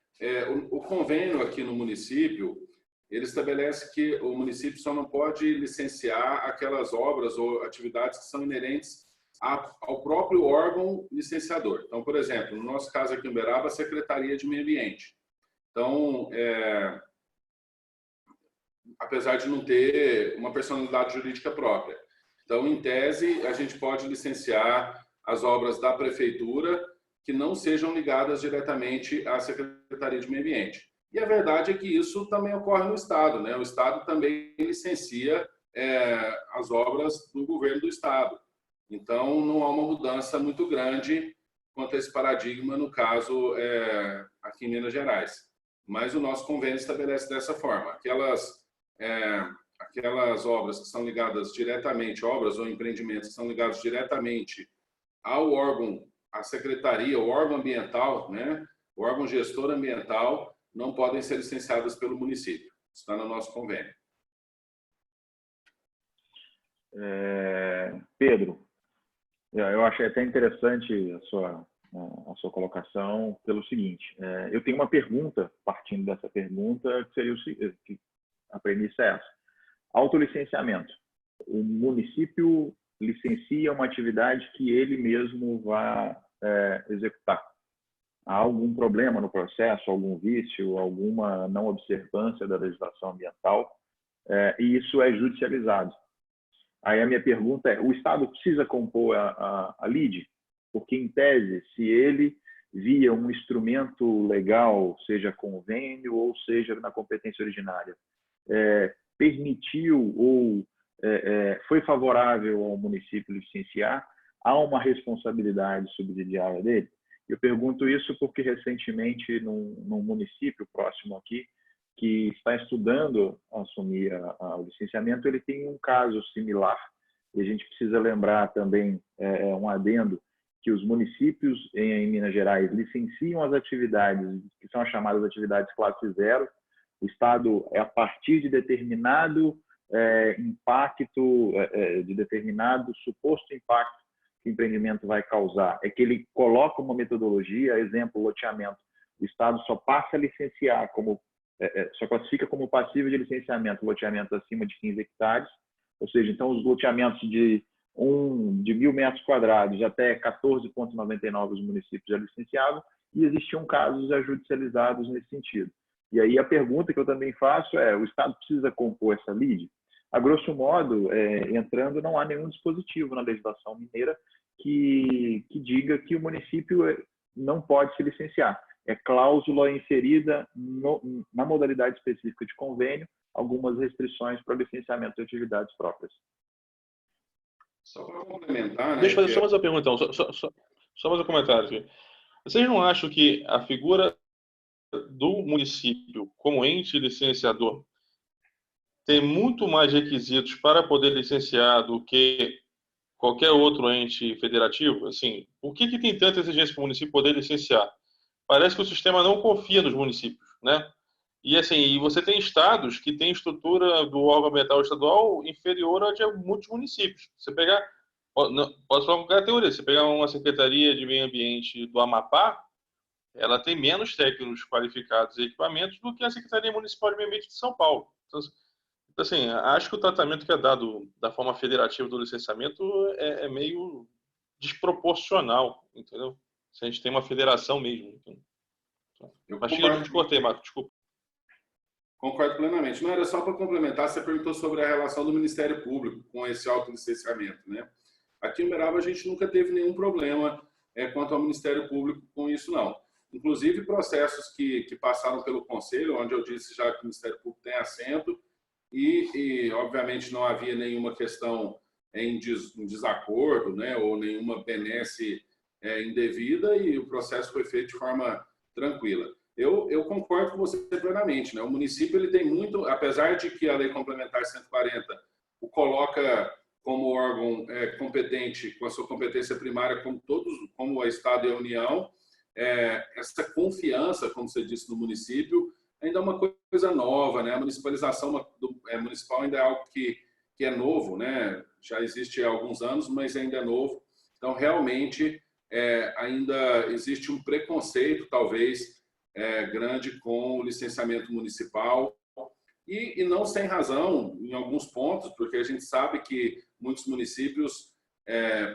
o convênio aqui no município, ele estabelece que o município só não pode licenciar aquelas obras ou atividades que são inerentes ao próprio órgão licenciador. Então, por exemplo, no nosso caso aqui em Uberaba, a Secretaria de Meio Ambiente. Então, apesar de não ter uma personalidade jurídica própria. Então, em tese, a gente pode licenciar as obras da prefeitura que não sejam ligadas diretamente à Secretaria de Meio Ambiente. E a verdade é que isso também ocorre no Estado, né? O Estado também licencia as obras do governo do Estado. Então, não há uma mudança muito grande quanto a esse paradigma, no caso, aqui em Minas Gerais. Mas o nosso convênio estabelece dessa forma. Aquelas obras que são ligadas diretamente, obras ou empreendimentos que são ligados diretamente ao órgão, à secretaria, o órgão ambiental, né? O órgão gestor ambiental, não podem ser licenciadas pelo município. Está no nosso convênio. Pedro, eu achei até interessante a sua colocação pelo seguinte. Eu tenho uma pergunta, partindo dessa pergunta, que seria que a premissa é essa. Autolicenciamento. O município licencia uma atividade que ele mesmo vai executar. Há algum problema no processo, algum vício, alguma não observância da legislação ambiental, e isso é judicializado. Aí a minha pergunta é, o Estado precisa compor a LIDE? Porque, em tese, se ele, via um instrumento legal, seja convênio ou seja na competência originária, permitiu ou foi favorável ao município licenciar, há uma responsabilidade subsidiária dele? Eu pergunto isso porque, recentemente, num município próximo aqui, que está estudando assumir o licenciamento, ele tem um caso similar. E a gente precisa lembrar também, um adendo, que os municípios em Minas Gerais licenciam as atividades, que são as chamadas atividades classe zero. O Estado, a partir de determinado impacto, de determinado suposto impacto que o empreendimento vai causar, é que ele coloca uma metodologia, exemplo, loteamento. O Estado só passa a licenciar, só classifica como passível de licenciamento loteamento acima de 15 hectares, ou seja, então os loteamentos de 1.000 metros quadrados até 14,99 os municípios já licenciavam, e existiam casos judicializados nesse sentido. E aí a pergunta que eu também faço é, o Estado precisa compor essa lide? A grosso modo, entrando, não há nenhum dispositivo na legislação mineira que diga que o município não pode se licenciar. É cláusula inserida na modalidade específica de convênio, algumas restrições para o licenciamento de atividades próprias. Só para complementar, né? Deixa eu fazer só mais uma pergunta, então. Só mais um comentário aqui. Vocês não acham que a figura do município como ente licenciador tem muito mais requisitos para poder licenciar do que qualquer outro ente federativo? Assim, por que tem tanta exigência para o município poder licenciar? Parece que o sistema não confia nos municípios, né? E assim, você tem estados que têm estrutura do órgão ambiental estadual inferior à de muitos municípios. Você pegar, posso falar com categoria, você pegar uma Secretaria de Meio Ambiente do Amapá, ela tem menos técnicos qualificados e equipamentos do que a Secretaria Municipal de Meio Ambiente de São Paulo. Então, assim, acho que o tratamento que é dado da forma federativa do licenciamento é meio desproporcional, entendeu? Se a gente tem uma federação mesmo. Então. Mas eu te cortei, Marco, desculpa. Concordo plenamente. Não era só para complementar, você perguntou sobre a relação do Ministério Público com esse autolicenciamento, né? Aqui em Uberaba a gente nunca teve nenhum problema quanto ao Ministério Público com isso, não. Inclusive processos que passaram pelo Conselho, onde eu disse já que o Ministério Público tem assento e obviamente não havia nenhuma questão em desacordo, né, ou nenhuma benesse indevida, e o processo foi feito de forma tranquila. Eu concordo com você plenamente, né? O município ele tem muito, apesar de que a Lei Complementar 140 o coloca como órgão competente, com a sua competência primária, como o Estado e a União, essa confiança, como você disse, no município, ainda é uma coisa nova, né? A municipalização municipal ainda é algo que é novo, né? Já existe há alguns anos, mas ainda é novo. Então, realmente, ainda existe um preconceito, talvez, grande com o licenciamento municipal, e não sem razão em alguns pontos, porque a gente sabe que muitos municípios,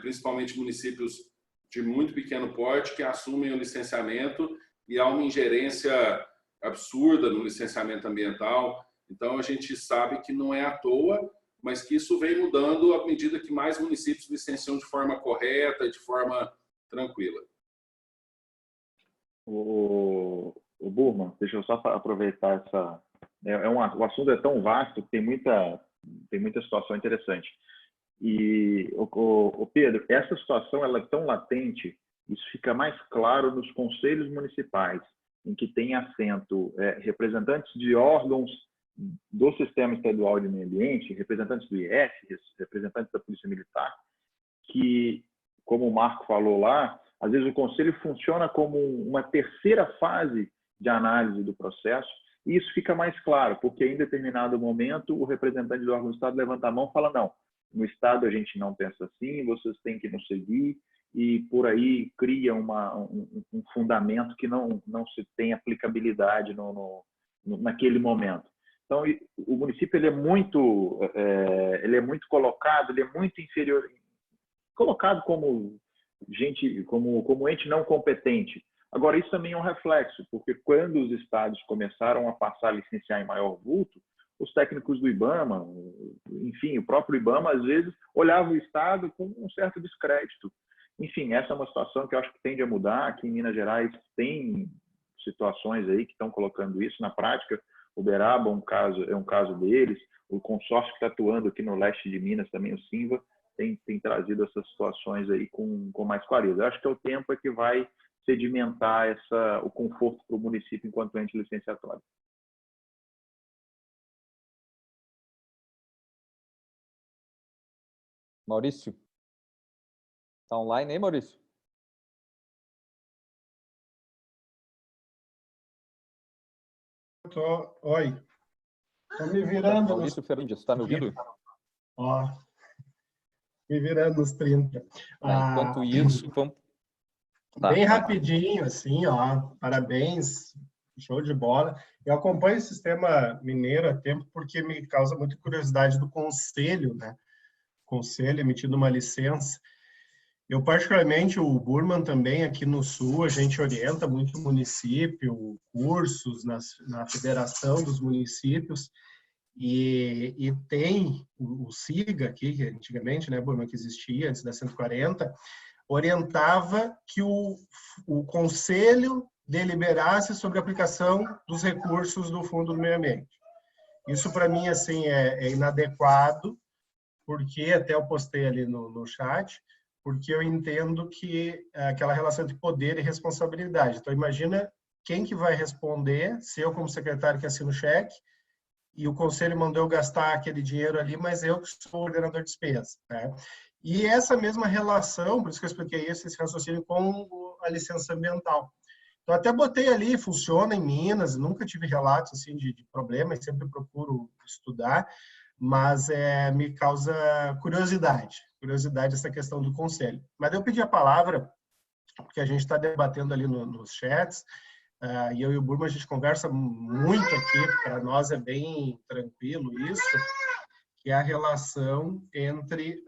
principalmente municípios de muito pequeno porte, que assumem o licenciamento e há uma ingerência absurda no licenciamento ambiental. Então, a gente sabe que não é à toa, mas que isso vem mudando à medida que mais municípios licenciam de forma correta e de forma tranquila. O Burman, deixa eu só aproveitar essa... o assunto é tão vasto que tem muita situação interessante. E, o Pedro, essa situação ela é tão latente, isso fica mais claro nos conselhos municipais, em que tem assento representantes de órgãos do Sistema Estadual de Meio Ambiente, representantes do IF, representantes da Polícia Militar, que, como o Marco falou lá, às vezes o conselho funciona como uma terceira fase de análise do processo, e isso fica mais claro, porque em determinado momento o representante do órgão do Estado levanta a mão e fala, não, no Estado a gente não pensa assim, vocês têm que nos seguir, e por aí cria um fundamento que não se tem aplicabilidade naquele momento. Então, o município ele é muito colocado, ele é muito inferior, colocado como ente não competente. Agora, isso também é um reflexo, porque quando os estados começaram a passar a licenciar em maior vulto, os técnicos do IBAMA, enfim, o próprio IBAMA, às vezes, olhava o estado com um certo descrédito. Enfim, essa é uma situação que eu acho que tende a mudar. Aqui em Minas Gerais tem situações aí que estão colocando isso na prática. Uberaba é um caso deles. O consórcio que está atuando aqui no leste de Minas, também o Simva, tem trazido essas situações aí com mais clareza. Eu acho que é o tempo que vai sedimentar o conforto para o município enquanto ente licenciatório. Maurício? Está online aí, Maurício? Oi. Tô me virando. Maurício Fernandes, está me ouvindo? Ó, me virando nos 30. Enquanto isso, vamos... Bem rapidinho, assim, ó. Parabéns, show de bola. Eu acompanho o sistema mineiro há tempo porque me causa muita curiosidade do conselho, né? Conselho emitindo uma licença. Eu, particularmente, o Burman também, aqui no Sul, a gente orienta muito o município, cursos na Federação dos Municípios, e tem o SIGA aqui, que antigamente, né, Burman, que existia antes da 140, orientava que o Conselho deliberasse sobre a aplicação dos recursos do Fundo do Meio Ambiente. Isso, para mim, assim, é inadequado, porque até eu postei ali no chat, porque eu entendo que aquela relação de poder e responsabilidade. Então, imagina quem que vai responder, se eu como secretário que assino o cheque, e o conselho mandou eu gastar aquele dinheiro ali, mas eu que sou o ordenador de despesa, né? E essa mesma relação, por isso que eu expliquei esse raciocínio com a licença ambiental. Então, até botei ali, funciona em Minas, nunca tive relatos assim, de problemas, sempre procuro estudar, mas me causa curiosidade essa questão do conselho. Mas eu pedi a palavra, porque a gente está debatendo ali nos chats, e eu e o Burman, a gente conversa muito aqui, para nós é bem tranquilo isso, que é a relação entre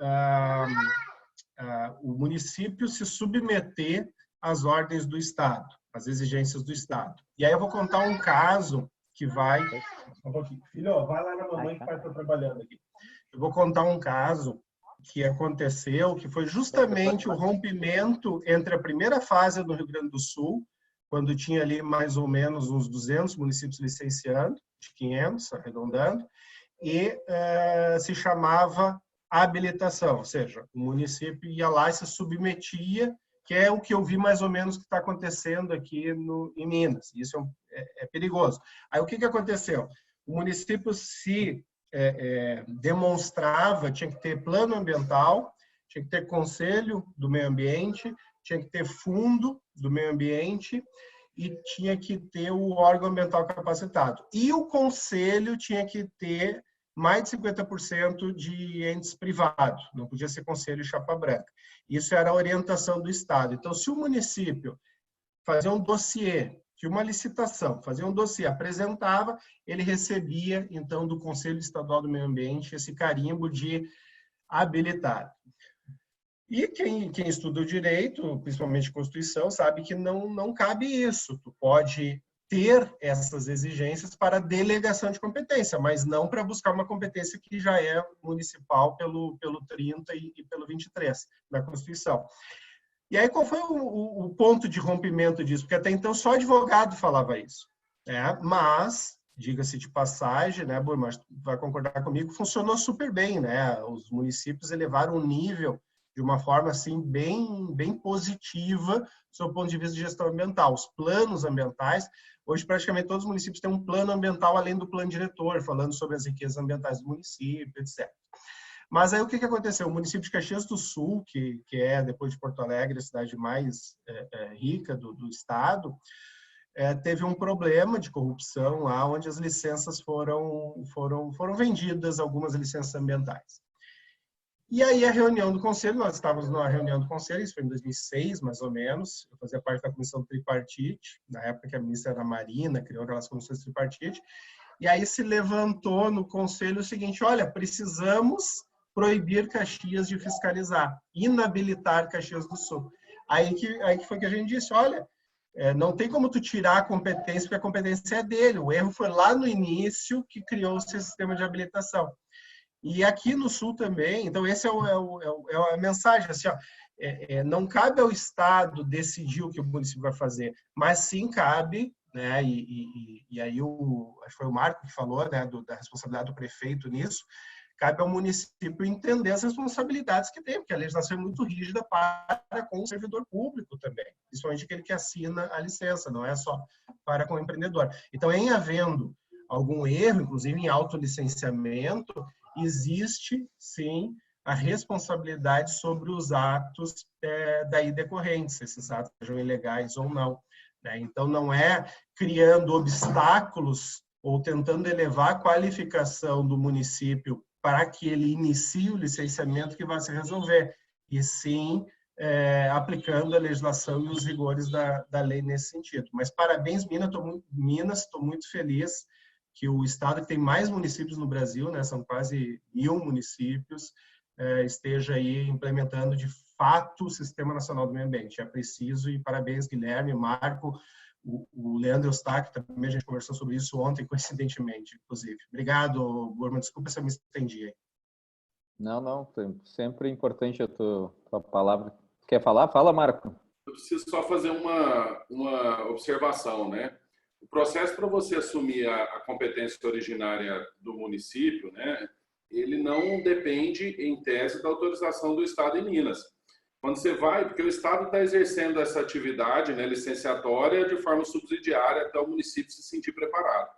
o município se submeter às ordens do Estado, às exigências do Estado. E aí eu vou contar um caso que vai... Filho, vai lá na mamãe que o pai está trabalhando aqui. Eu vou contar um caso que aconteceu, que foi justamente o rompimento entre a primeira fase do Rio Grande do Sul, quando tinha ali mais ou menos uns 200 municípios licenciando, de 500, arredondando, e se chamava habilitação, ou seja, o município ia lá e se submetia, que é o que eu vi mais ou menos que está acontecendo aqui em Minas. Isso é perigoso. Aí o que aconteceu? O município se demonstrava, tinha que ter plano ambiental, tinha que ter conselho do meio ambiente, tinha que ter fundo do meio ambiente e tinha que ter o órgão ambiental capacitado. E o conselho tinha que ter mais de 50% de entes privados, não podia ser conselho chapa branca. Isso era a orientação do Estado. Então, se o município fazia um dossiê, de uma licitação, fazia um dossiê, apresentava, ele recebia, então, do Conselho Estadual do Meio Ambiente esse carimbo de habilitado. E quem estuda o direito, principalmente Constituição, sabe que não cabe isso. Tu pode ter essas exigências para delegação de competência, mas não para buscar uma competência que já é municipal pelo 30 e pelo 23 da Constituição. E aí, qual foi o ponto de rompimento disso? Porque até então só advogado falava isso, né? Mas, diga-se de passagem, né, Burman, vai concordar comigo, funcionou super bem, né? Os municípios elevaram o nível de uma forma assim bem positiva do seu ponto de vista de gestão ambiental. Os planos ambientais, hoje praticamente todos os municípios têm um plano ambiental além do plano diretor, falando sobre as riquezas ambientais do município, etc. Mas aí o que aconteceu? O município de Caxias do Sul, que é, depois de Porto Alegre, a cidade mais rica do estado, teve um problema de corrupção lá, onde as licenças foram vendidas, algumas licenças ambientais. E aí a reunião do conselho, nós estávamos numa reunião do conselho, isso foi em 2006, mais ou menos, eu fazia parte da comissão tripartite, na época que a ministra era Marina, criou aquelas comissões tripartite, e aí se levantou no conselho o seguinte, olha, precisamos proibir Caxias de fiscalizar, inabilitar Caxias do Sul. Aí que foi que a gente disse, olha, não tem como tu tirar a competência, porque a competência é dele, o erro foi lá no início que criou esse sistema de habilitação. E aqui no Sul também, então essa é a mensagem, assim, ó, não cabe ao Estado decidir o que o município vai fazer, mas sim cabe, né, e aí acho que foi o Marco que falou, né, da responsabilidade do prefeito nisso, cabe ao município entender as responsabilidades que tem, porque a legislação é muito rígida para com o servidor público também, principalmente aquele que assina a licença, não é só para com o empreendedor. Então, em havendo algum erro, inclusive em autolicenciamento, existe, sim, a responsabilidade sobre os atos daí decorrentes, se esses atos sejam ilegais ou não, né? Então, não é criando obstáculos ou tentando elevar a qualificação do município para que ele inicie o licenciamento que vai se resolver, e sim aplicando a legislação e os rigores da lei nesse sentido. Mas parabéns, Minas, estou muito feliz que o estado que tem mais municípios no Brasil, né, são quase 1.000 municípios, esteja aí implementando de fato o Sistema Nacional do Meio Ambiente. É preciso, e parabéns, Guilherme, Marco, o Leandro Eustáquio, também a gente conversou sobre isso ontem, coincidentemente, inclusive. Obrigado, Burma, desculpa se eu me estendi aí. Não, sempre é importante a tua palavra. Quer falar? Fala, Marco. Eu preciso só fazer uma observação, né? O processo para você assumir a competência originária do município, né, ele não depende, em tese, da autorização do Estado em Minas. Quando você vai, porque o Estado está exercendo essa atividade, né, licenciatória de forma subsidiária até o município se sentir preparado.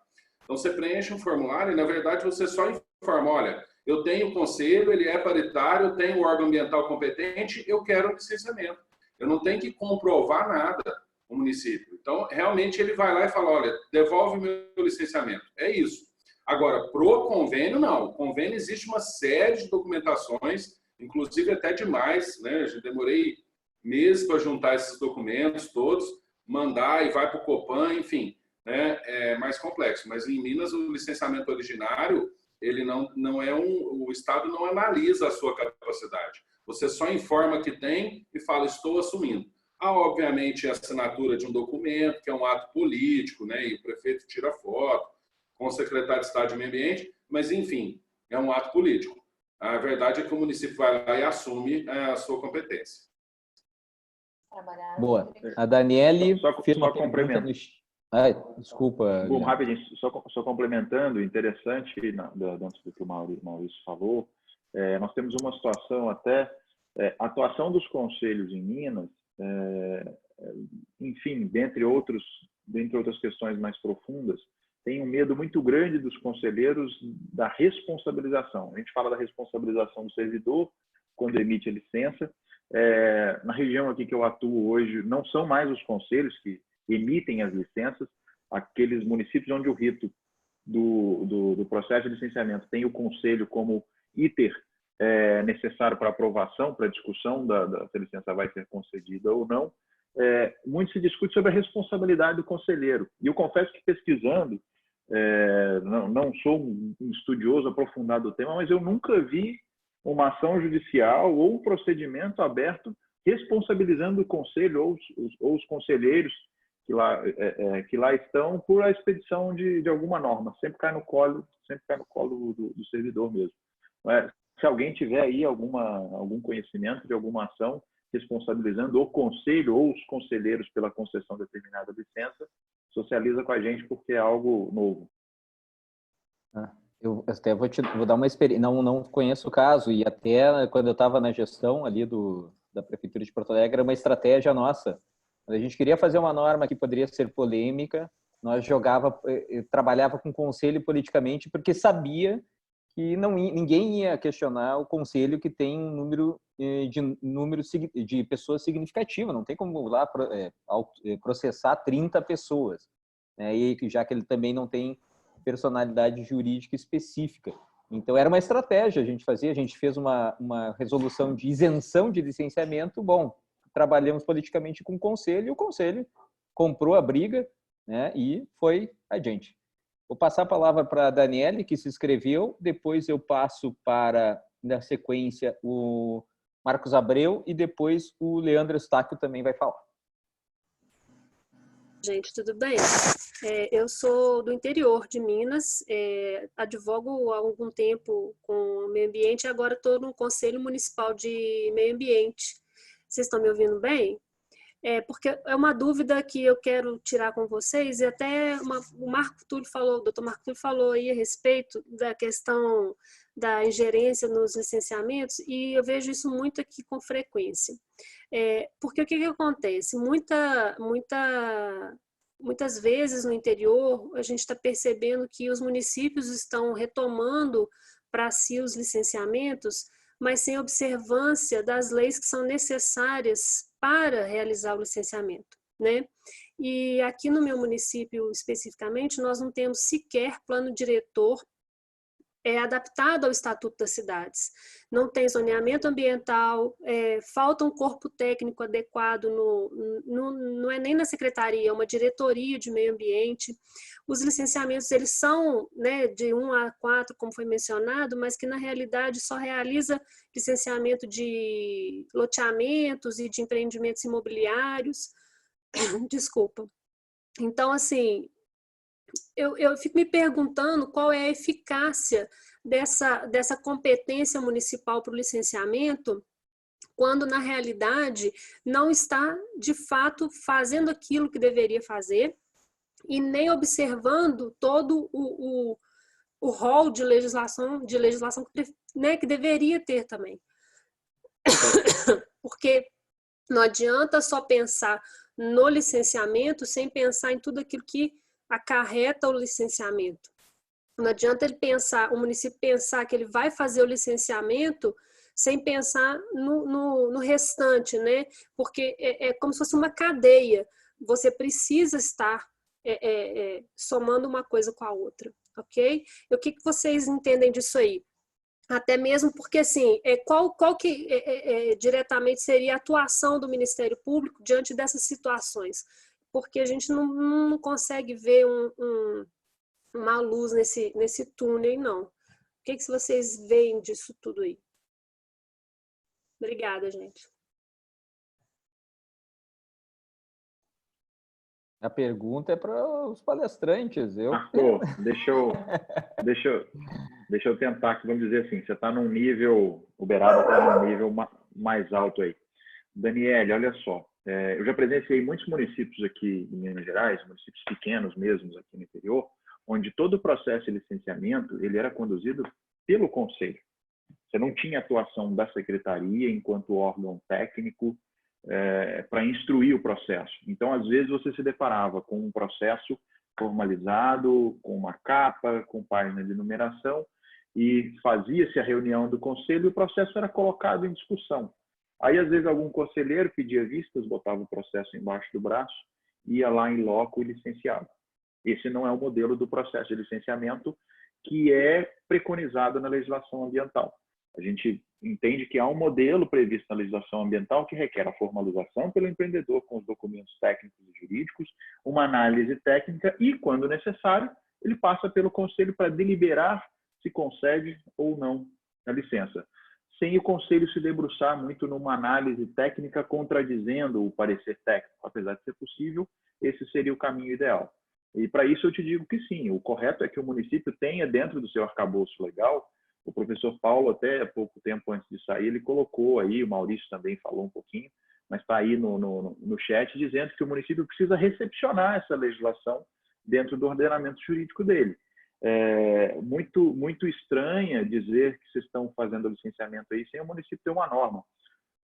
Então, você preenche um formulário e, na verdade, você só informa, olha, eu tenho o conselho, ele é paritário, eu tenho o órgão ambiental competente, eu quero o licenciamento. Eu não tenho que comprovar nada o município. Então, realmente, ele vai lá e fala, olha, devolve meu licenciamento. É isso. Agora, pro convênio, não. O convênio existe uma série de documentações, inclusive até demais, né? Eu demorei meses para juntar esses documentos todos, mandar e vai para o Copan, enfim, né? É mais complexo. Mas em Minas, o licenciamento originário, ele não é o Estado não analisa a sua capacidade. Você só informa que tem e fala, estou assumindo. Há, obviamente, a assinatura de um documento, que é um ato político, né? E o prefeito tira foto com o secretário de Estado de Meio Ambiente, mas, enfim, é um ato político. A verdade é que o município vai lá e assume a sua competência. Boa. A Daniele fez uma pergunta no... desculpa. Bom, rapidinho, só complementando, interessante, dentro do que o Maurício falou, nós temos uma situação até, a atuação dos conselhos em Minas, enfim, dentre outras questões mais profundas, tem um medo muito grande dos conselheiros da responsabilização. A gente fala da responsabilização do servidor quando emite a licença. Na região aqui que eu atuo hoje, não são mais os conselhos que emitem as licenças, aqueles municípios onde o rito do processo de licenciamento tem o conselho como iter necessário para aprovação, para discussão se a licença vai ser concedida ou não. Muito se discute sobre a responsabilidade do conselheiro. E eu confesso que pesquisando, não sou um estudioso aprofundado do tema, mas eu nunca vi uma ação judicial ou um procedimento aberto responsabilizando o conselho ou os conselheiros que lá estão por a expedição de alguma norma. Sempre cai no colo do servidor mesmo. Se alguém tiver aí algum conhecimento de alguma ação responsabilizando o conselho ou os conselheiros pela concessão de determinada licença, socializa com a gente, porque é algo novo. Eu até vou dar uma experiência. Não conheço o caso, e até quando eu estava na gestão ali da Prefeitura de Porto Alegre, era uma estratégia nossa. A gente queria fazer uma norma que poderia ser polêmica, nós trabalhava com o conselho politicamente, porque sabia que ninguém ia questionar o conselho que tem um número de pessoas significativo, não tem como lá processar 30 pessoas, né? E já que ele também não tem personalidade jurídica específica. Então, era uma estratégia a gente fez uma resolução de isenção de licenciamento. Bom, trabalhamos politicamente com o conselho, e o conselho comprou a briga, né, e foi adiante. Vou passar a palavra para a Daniele, que se inscreveu, depois eu passo para, na sequência, o Marcos Abreu, e depois o Leandro Eustáquio também vai falar. Gente, tudo bem? Eu sou do interior de Minas, advogo há algum tempo com o meio ambiente e agora estou no Conselho Municipal de Meio Ambiente. Vocês estão me ouvindo bem? Porque é uma dúvida que eu quero tirar com vocês, e até o Dr. Marco Túlio falou aí a respeito da questão da ingerência nos licenciamentos, e eu vejo isso muito aqui com frequência. Porque o que acontece? Muitas vezes no interior a gente está percebendo que os municípios estão retomando para si os licenciamentos, mas sem observância das leis que são necessárias para realizar o licenciamento, né? E aqui no meu município especificamente, nós não temos sequer plano diretor adaptado ao Estatuto das Cidades. Não tem zoneamento ambiental, falta um corpo técnico adequado, não é nem na secretaria, é uma diretoria de meio ambiente. Os licenciamentos, eles são, né, de 1 a 4, como foi mencionado, mas que na realidade só realiza licenciamento de loteamentos e de empreendimentos imobiliários. Desculpa. Então, assim, eu fico me perguntando qual é a eficácia dessa competência municipal para o licenciamento, quando na realidade não está de fato fazendo aquilo que deveria fazer e nem observando todo o rol de legislação né, que deveria ter também. Porque não adianta só pensar no licenciamento sem pensar em tudo aquilo que acarreta o licenciamento. Não adianta o município pensar que ele vai fazer o licenciamento sem pensar no restante, né? Porque é como se fosse uma cadeia. Você precisa estar somando uma coisa com a outra, ok? E o que vocês entendem disso aí? Até mesmo porque, assim, qual que diretamente seria a atuação do Ministério Público diante dessas situações? Porque a gente não consegue ver uma luz nesse túnel, não. O que vocês veem disso tudo aí? Obrigada, gente. A pergunta é para os palestrantes. Marco, deixa eu tentar aqui, vamos dizer assim, você está num nível, o Beraba está num nível mais alto aí. Daniele, olha só, eu já presenciei muitos municípios aqui em Minas Gerais, municípios pequenos mesmo aqui no interior, onde todo o processo de licenciamento ele era conduzido pelo conselho. Você não tinha atuação da secretaria enquanto órgão técnico para instruir o processo. Então, às vezes, você se deparava com um processo formalizado, com uma capa, com página de numeração, e fazia-se a reunião do conselho e o processo era colocado em discussão. Aí, às vezes, algum conselheiro pedia vistas, botava o processo embaixo do braço, ia lá em loco e licenciava. Esse não é o modelo do processo de licenciamento que é preconizado na legislação ambiental. A gente entende que há um modelo previsto na legislação ambiental que requer a formalização pelo empreendedor com os documentos técnicos e jurídicos, uma análise técnica e, quando necessário, ele passa pelo conselho para deliberar se concede ou não a licença, sem o conselho se debruçar muito numa análise técnica contradizendo o parecer técnico. Apesar de ser possível, esse seria o caminho ideal. E para isso eu te digo que sim, o correto é que o município tenha dentro do seu arcabouço legal. O professor Paulo, até pouco tempo antes de sair, ele colocou aí, o Maurício também falou um pouquinho, mas está aí no chat dizendo que o município precisa recepcionar essa legislação dentro do ordenamento jurídico dele. É muito estranha dizer que vocês estão fazendo o licenciamento aí sem o município ter uma norma.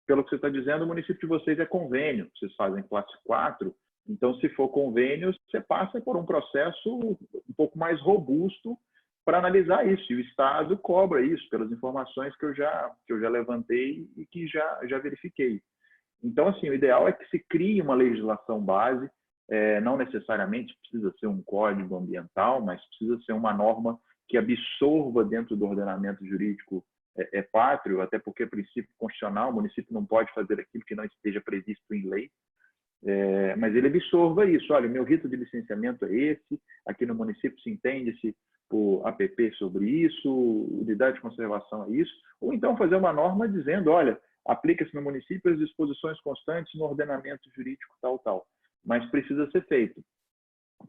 Pelo que você está dizendo, o município de vocês é convênio, vocês fazem classe 4, então se for convênio, você passa por um processo um pouco mais robusto para analisar isso, e o Estado cobra isso pelas informações que eu já levantei e que já verifiquei. Então, assim, o ideal é que se crie uma legislação base, não necessariamente precisa ser um código ambiental, mas precisa ser uma norma que absorva dentro do ordenamento jurídico pátrio, até porque é princípio constitucional, o município não pode fazer aquilo que não esteja previsto em lei, mas ele absorva isso. Olha, o meu rito de licenciamento é esse, aqui no município se entende-se por APP sobre isso, unidade de conservação é isso, ou então fazer uma norma dizendo, olha, aplica-se no município as disposições constantes no ordenamento jurídico tal, mas precisa ser feito.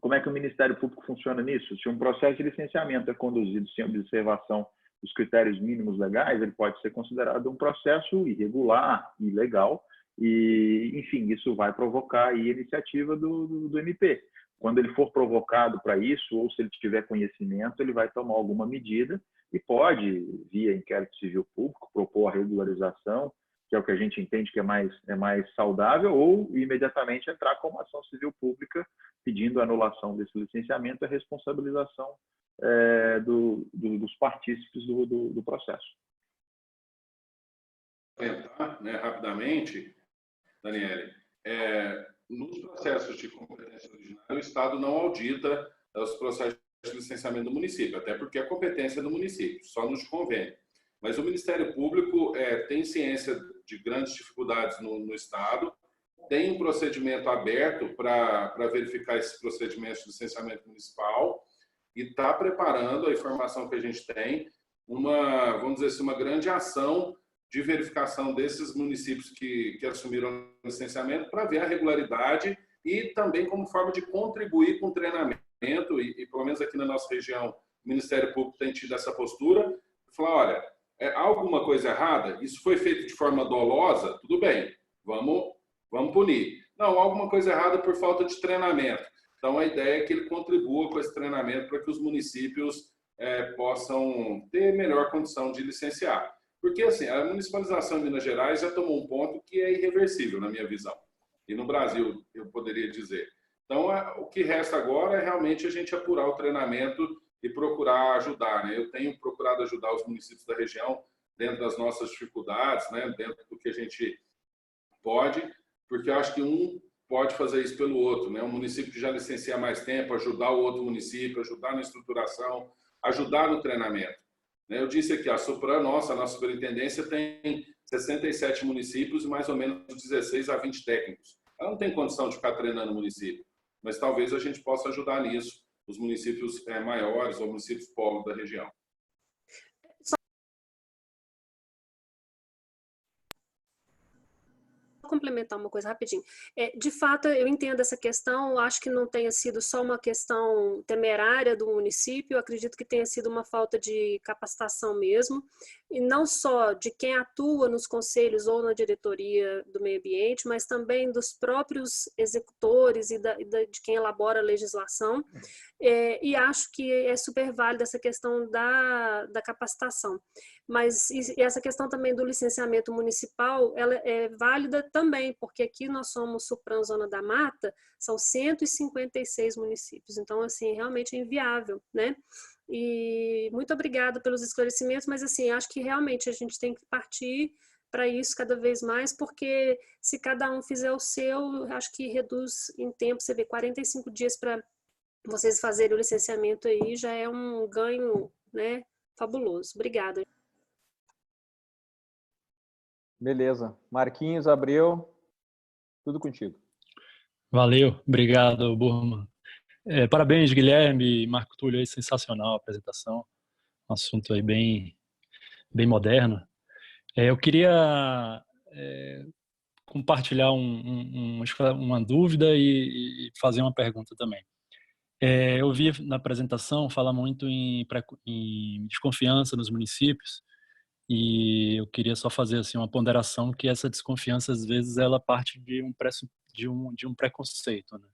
Como é que o Ministério Público funciona nisso? Se um processo de licenciamento é conduzido sem observação dos critérios mínimos legais, ele pode ser considerado um processo irregular, ilegal, e, enfim, isso vai provocar aí a iniciativa do MP. Quando ele for provocado para isso, ou se ele tiver conhecimento, ele vai tomar alguma medida e pode, via inquérito civil público, propor a regularização, que é o que a gente entende que é mais saudável, ou imediatamente entrar com uma ação civil pública pedindo a anulação desse licenciamento e a responsabilização dos partícipes do processo. comentar, né, rapidamente, Daniele, nos processos de competência originária, o Estado não audita os processos de licenciamento do município, até porque a competência é do município, só nos convém. Mas o Ministério Público tem ciência de grandes dificuldades no Estado, tem um procedimento aberto para verificar esses procedimentos de licenciamento municipal e está preparando a informação que a gente tem, vamos dizer assim, uma grande ação de verificação desses municípios que assumiram o licenciamento para ver a regularidade e também como forma de contribuir com o treinamento e pelo menos aqui na nossa região, o Ministério Público tem tido essa postura, falar, olha, há alguma coisa errada? Isso foi feito de forma dolosa? Tudo bem, vamos punir. Não, alguma coisa errada por falta de treinamento. Então, a ideia é que ele contribua com esse treinamento para que os municípios possam ter melhor condição de licenciar. Porque, assim, a municipalização em Minas Gerais já tomou um ponto que é irreversível, na minha visão. E no Brasil, eu poderia dizer. Então, o que resta agora é realmente a gente apurar o treinamento e procurar ajudar, né? Eu tenho procurado ajudar os municípios da região dentro das nossas dificuldades, né? Dentro do que a gente pode, porque eu acho que um pode fazer isso pelo outro, né? Um município que já licencia há mais tempo, ajudar o outro município, ajudar na estruturação, ajudar no treinamento. Eu disse aqui, a Supran, a nossa superintendência tem 67 municípios e mais ou menos 16 a 20 técnicos. Ela não tem condição de ficar treinando o município, mas talvez a gente possa ajudar nisso, os municípios maiores ou municípios polo da região. Complementar uma coisa rapidinho. De fato, eu entendo essa questão, acho que não tenha sido só uma questão temerária do município, eu acredito que tenha sido uma falta de capacitação mesmo, e não só de quem atua nos conselhos ou na diretoria do meio ambiente, mas também dos próprios executores e de quem elabora a legislação, e acho que é super válida essa questão da capacitação. Mas essa questão também do licenciamento municipal, ela é válida também, porque aqui nós somos Supran Zona da Mata, são 156 municípios, então, assim, realmente é inviável, né? E muito obrigada pelos esclarecimentos, mas, assim, acho que realmente a gente tem que partir para isso cada vez mais, porque se cada um fizer o seu, acho que reduz em tempo, você vê, 45 dias para vocês fazerem o licenciamento aí, já é um ganho, né, fabuloso. Obrigada. Beleza. Marquinhos, Abreu, tudo contigo. Valeu, obrigado, Burman. Parabéns, Guilherme e Marco Túlio, aí, sensacional a apresentação. Um assunto aí bem moderno. Eu queria compartilhar uma dúvida e fazer uma pergunta também. Eu vi na apresentação falar muito em desconfiança nos municípios, e eu queria só fazer assim uma ponderação que essa desconfiança às vezes ela parte de um preconceito, né?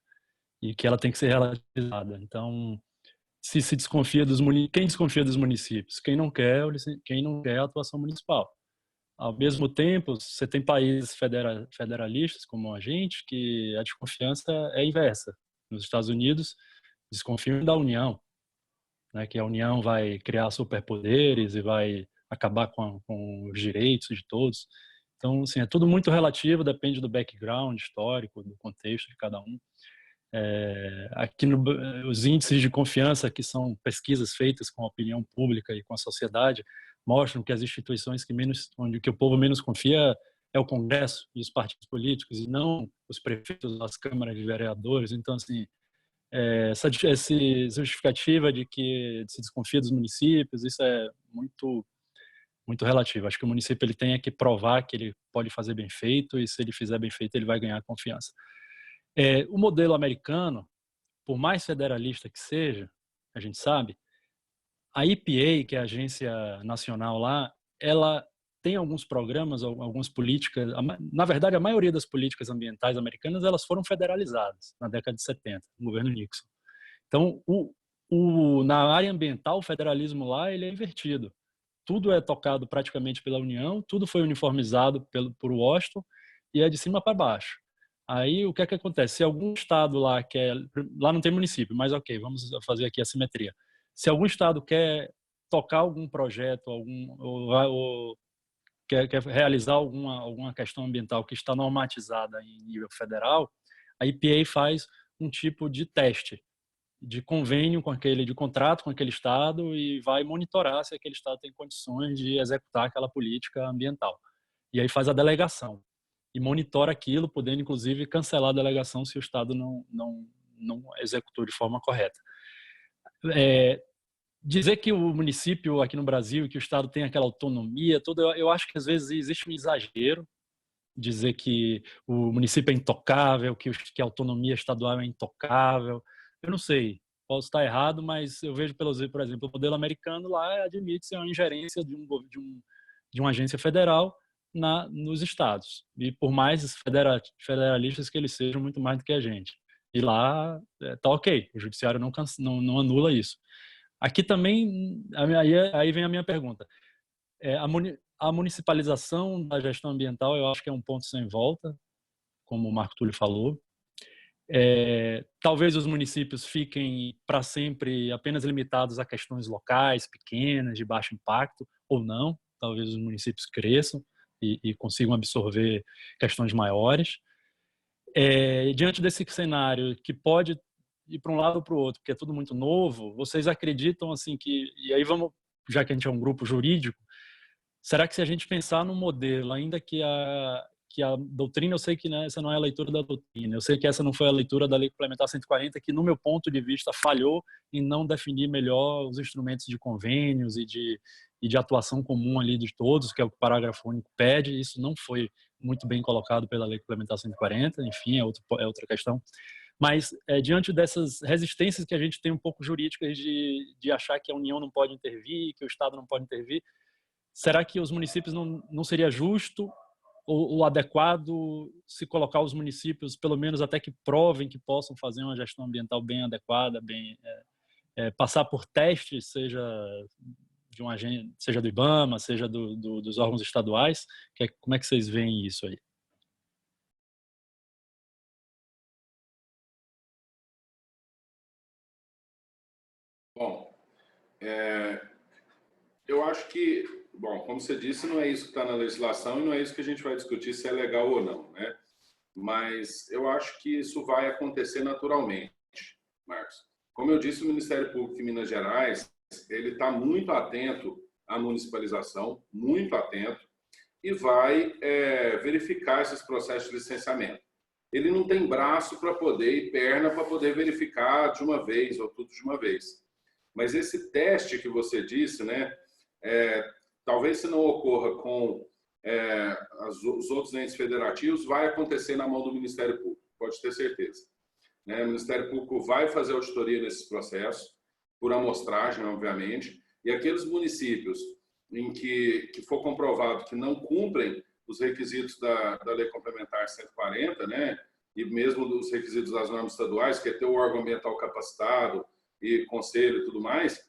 E que ela tem que ser relativizada. Então, se desconfia quem desconfia dos municípios? Quem não quer a atuação municipal. Ao mesmo tempo, você tem países federalistas como a gente que a desconfiança é inversa. Nos Estados Unidos, desconfiam da União, né? Que a União vai criar superpoderes e vai acabar com os direitos de todos. Então, assim, é tudo muito relativo, depende do background histórico, do contexto de cada um. Aqui os índices de confiança, que são pesquisas feitas com a opinião pública e com a sociedade, mostram que as instituições onde o povo menos confia é o Congresso e os partidos políticos, e não os prefeitos, as câmaras de vereadores. Então, assim, essa justificativa de que se desconfia dos municípios, isso é muito relativo. Acho que o município ele tem que provar que ele pode fazer bem feito, e se ele fizer bem feito, ele vai ganhar confiança. O modelo americano, por mais federalista que seja, a gente sabe, a EPA, que é a agência nacional lá, ela tem alguns programas, algumas políticas, na verdade a maioria das políticas ambientais americanas, elas foram federalizadas na década de 70, no governo Nixon. Então, na área ambiental, o federalismo lá ele é invertido. Tudo é tocado praticamente pela União, tudo foi uniformizado por Washington e é de cima para baixo. Aí o que é que acontece? Se algum estado lá não tem município, mas ok, vamos fazer aqui a simetria. Se algum estado quer tocar algum projeto, ou quer realizar alguma questão ambiental que está normatizada em nível federal, a EPA faz um tipo de teste, de convênio de contrato com aquele estado, e vai monitorar se aquele estado tem condições de executar aquela política ambiental. E aí faz a delegação e monitora aquilo, podendo inclusive cancelar a delegação se o estado não executou de forma correta. Dizer que o município aqui no Brasil, que o estado tem aquela autonomia toda, eu acho que às vezes existe um exagero, dizer que o município é intocável, que a autonomia estadual é intocável. Eu não sei, posso estar errado, mas eu vejo, por exemplo, o modelo americano lá admite-se uma ingerência de uma agência federal nos estados, e por mais federalistas que eles sejam, muito mais do que a gente. E lá tá ok, o judiciário não anula isso. Aqui também, aí vem a minha pergunta. A municipalização da gestão ambiental, eu acho que é um ponto sem volta, como o Marco Túlio falou. Talvez os municípios fiquem para sempre apenas limitados a questões locais, pequenas, de baixo impacto, ou não. Talvez os municípios cresçam e consigam absorver questões maiores. Diante desse cenário que pode ir para um lado ou para o outro, porque é tudo muito novo, vocês acreditam assim que, e aí vamos, já que a gente é um grupo jurídico, será que se a gente pensar num modelo, ainda que a doutrina, eu sei que essa não é a leitura da doutrina, eu sei que essa não foi a leitura da Lei Complementar 140, que no meu ponto de vista falhou em não definir melhor os instrumentos de convênios e de atuação comum ali de todos, que é o que o parágrafo único pede. Isso não foi muito bem colocado pela Lei Complementar 140, enfim, é outra questão. Mas, diante dessas resistências que a gente tem um pouco jurídicas de achar que a União não pode intervir, que o Estado não pode intervir, será que os municípios não seria justo ou adequado se colocar os municípios, pelo menos até que provem que possam fazer uma gestão ambiental bem adequada, passar por testes, seja do IBAMA, seja dos órgãos estaduais? Como é que vocês veem isso aí? Bom, eu acho que, como você disse, não é isso que está na legislação e não é isso que a gente vai discutir se é legal ou não, né? Mas eu acho que isso vai acontecer naturalmente, Marcos. Como eu disse, o Ministério Público de Minas Gerais, ele está muito atento à municipalização, muito atento, e vai verificar esses processos de licenciamento. Ele não tem braço para poder e perna para poder verificar de uma vez ou tudo de uma vez. Mas esse teste que você disse, né, talvez se não ocorra com os outros entes federativos, vai acontecer na mão do Ministério Público, pode ter certeza. O Ministério Público vai fazer auditoria nesses processos, por amostragem, obviamente, e aqueles municípios em que for comprovado que não cumprem os requisitos da Lei Complementar 140, né, e mesmo dos requisitos das normas estaduais, que é ter o órgão ambiental capacitado e conselho e tudo mais,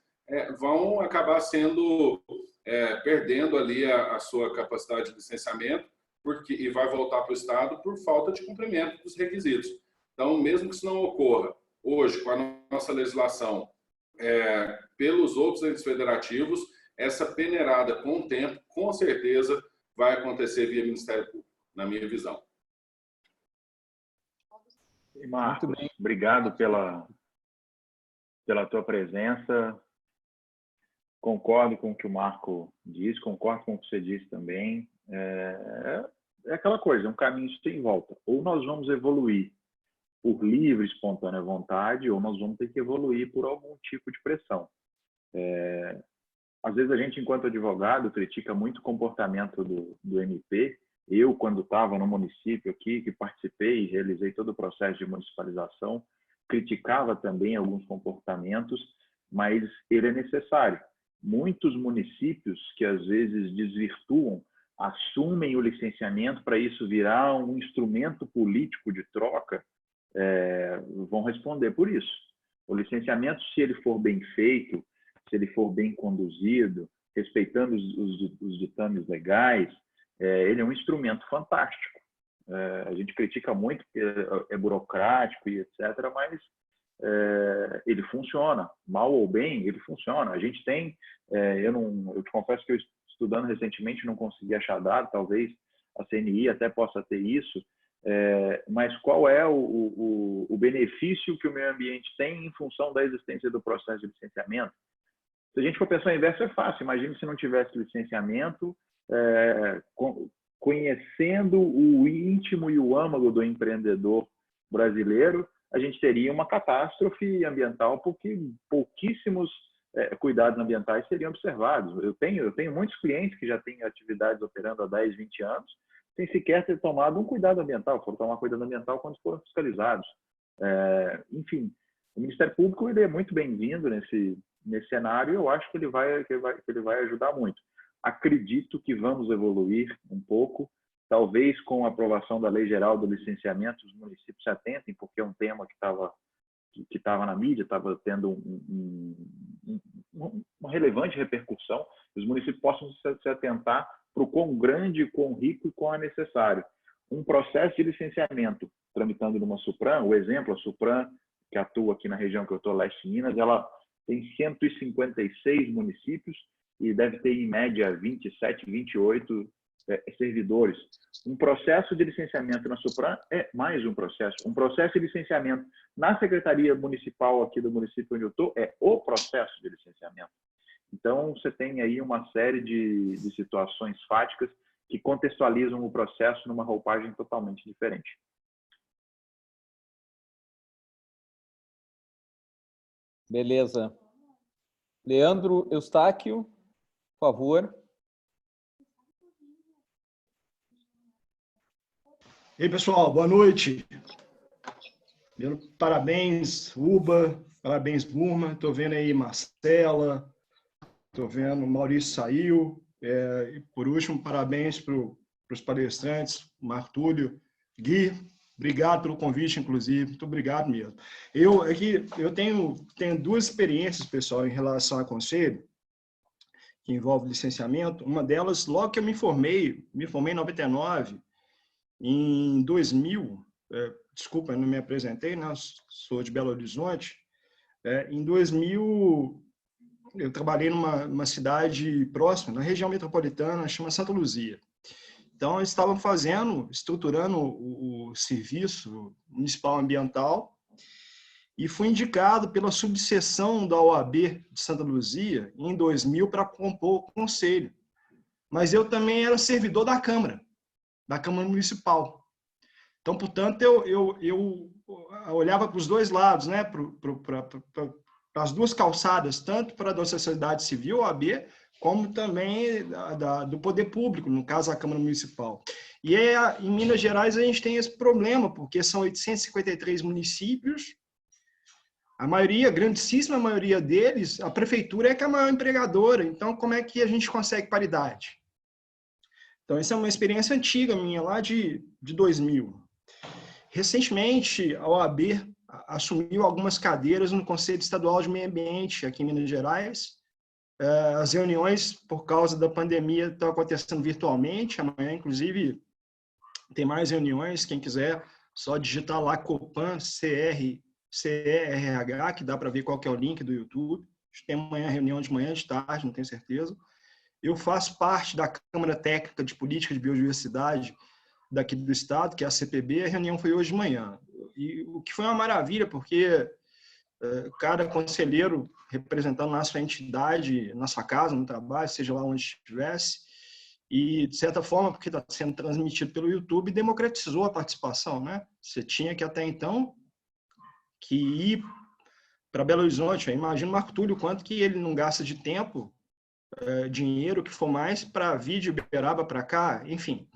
vão acabar perdendo ali a sua capacidade de licenciamento e vai voltar para o Estado por falta de cumprimento dos requisitos. Então, mesmo que isso não ocorra hoje, com a nossa legislação, pelos outros entes federativos, essa peneirada com o tempo, com certeza, vai acontecer via Ministério Público, na minha visão. E Marcos, obrigado pela tua presença. Concordo com o que o Marco disse, concordo com o que você disse também. É aquela coisa, é um caminho sem volta. Ou nós vamos evoluir por livre, espontânea vontade, ou nós vamos ter que evoluir por algum tipo de pressão. Às vezes a gente, enquanto advogado, critica muito o comportamento do MP. Eu, quando estava no município aqui, que participei e realizei todo o processo de municipalização, criticava também alguns comportamentos, mas ele é necessário. Muitos municípios que às vezes desvirtuam, assumem o licenciamento para isso virar um instrumento político de troca, vão responder por isso. O licenciamento, se ele for bem feito, se ele for bem conduzido, respeitando os ditames legais, ele é um instrumento fantástico. A gente critica muito porque é burocrático e etc., mas ele funciona. Mal ou bem, ele funciona. A gente tem... eu te confesso que eu estudando recentemente, não consegui achar dado, talvez a CNI até possa ter isso, mas qual é o benefício que o meio ambiente tem em função da existência do processo de licenciamento? Se a gente for pensar o inverso, é fácil. Imagine se não tivesse licenciamento, conhecendo o íntimo e o âmago do empreendedor brasileiro, a gente teria uma catástrofe ambiental, porque pouquíssimos cuidados ambientais seriam observados. Eu tenho muitos clientes que já têm atividades operando há 10, 20 anos, sem sequer ter tomado um cuidado ambiental, foram tomar cuidado ambiental quando foram fiscalizados. Enfim, o Ministério Público ele é muito bem-vindo nesse cenário, eu acho que ele vai ajudar muito. Acredito que vamos evoluir um pouco, talvez com a aprovação da Lei Geral do Licenciamento, os municípios se atentem, porque é um tema que estava na mídia, estava tendo uma relevante repercussão, os municípios possam se atentar para o quão grande, quão rico e quão é necessário. Um processo de licenciamento tramitando numa Supram, o exemplo, a Supram, que atua aqui na região que eu estou, Leste de Minas, ela tem 156 municípios e deve ter, em média, 27, 28 servidores. Um processo de licenciamento na Supram é mais um processo. Um processo de licenciamento na Secretaria Municipal aqui do município onde eu estou é o processo de licenciamento. Então, você tem aí uma série de situações fáticas que contextualizam o processo numa roupagem totalmente diferente. Beleza. Leandro Eustáquio, por favor. E aí, pessoal, boa noite. Parabéns, Uba, parabéns, Burma. Estou vendo aí Marcela, estou vendo Maurício saiu. E por último, parabéns para os palestrantes, Marco Túlio, Gui. Obrigado pelo convite, inclusive. Muito obrigado mesmo. Eu tenho duas experiências, pessoal, em relação a conselho, que envolve licenciamento. Uma delas, logo que eu me formei em 99, em 2000, desculpa, eu não me apresentei, né? Sou de Belo Horizonte. Em 2000, eu trabalhei numa cidade próxima, na região metropolitana, chama Santa Luzia. Então, eles estavam estruturando o serviço municipal ambiental e fui indicado pela subseção da OAB de Santa Luzia em 2000 para compor o conselho. Mas eu também era servidor da Câmara Municipal. Então, portanto, eu olhava para os dois lados, né? Para as duas calçadas, tanto para a sociedade civil, OAB, como também do poder público, no caso a Câmara Municipal. E em Minas Gerais a gente tem esse problema, porque são 853 municípios, a grandíssima maioria deles, a prefeitura é que é a maior empregadora, então como é que a gente consegue paridade? Então essa é uma experiência antiga minha, lá de 2000. Recentemente a OAB assumiu algumas cadeiras no Conselho Estadual de Meio Ambiente, aqui em Minas Gerais. As reuniões, por causa da pandemia, estão acontecendo virtualmente. Amanhã, inclusive, tem mais reuniões. Quem quiser, só digitar lá Copan, CERH, que dá para ver qual que é o link do YouTube. Tem amanhã reunião de manhã, de tarde, não tenho certeza. Eu faço parte da Câmara Técnica de Política de Biodiversidade daqui do Estado, que é a CPB. A reunião foi hoje de manhã. E o que foi uma maravilha, porque cada conselheiro representando na sua entidade, na sua casa, no trabalho, seja lá onde estivesse, e, de certa forma, porque está sendo transmitido pelo YouTube, democratizou a participação, né? Você tinha que, até então, que ir para Belo Horizonte. Eu imagino o Marco Túlio quanto que ele não gasta de tempo, dinheiro, que for mais, para vir de Uberaba para cá, enfim.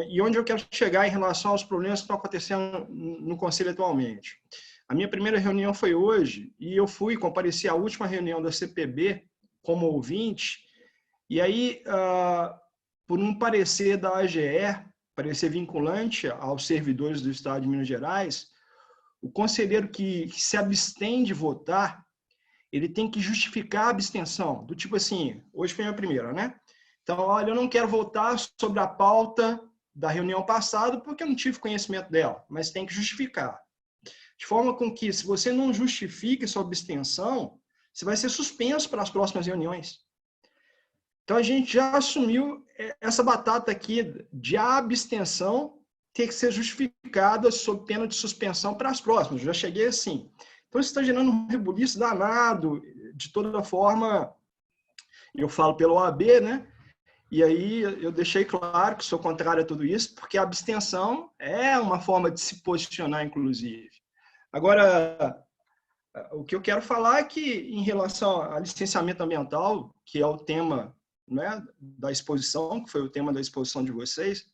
E onde eu quero chegar em relação aos problemas que estão acontecendo no Conselho atualmente? A minha primeira reunião foi hoje e eu compareci à última reunião da CPB como ouvinte, e aí, por um parecer da AGE, parecer vinculante aos servidores do Estado de Minas Gerais, o conselheiro que se abstém de votar, ele tem que justificar a abstenção, do tipo assim, hoje foi a minha primeira, né? Então, olha, eu não quero votar sobre a pauta da reunião passada porque eu não tive conhecimento dela, mas tem que justificar. De forma com que, se você não justifique sua abstenção, você vai ser suspenso para as próximas reuniões. Então, a gente já assumiu essa batata aqui de a abstenção ter que ser justificada sob pena de suspensão para as próximas. Eu já cheguei assim. Então, isso está gerando um rebuliço danado. De toda forma, eu falo pela OAB, né? E aí eu deixei claro que sou contrário a tudo isso, porque a abstenção é uma forma de se posicionar, inclusive. Agora, o que eu quero falar é que, em relação a licenciamento ambiental, que é o tema, né, da exposição, que foi o tema da exposição de vocês,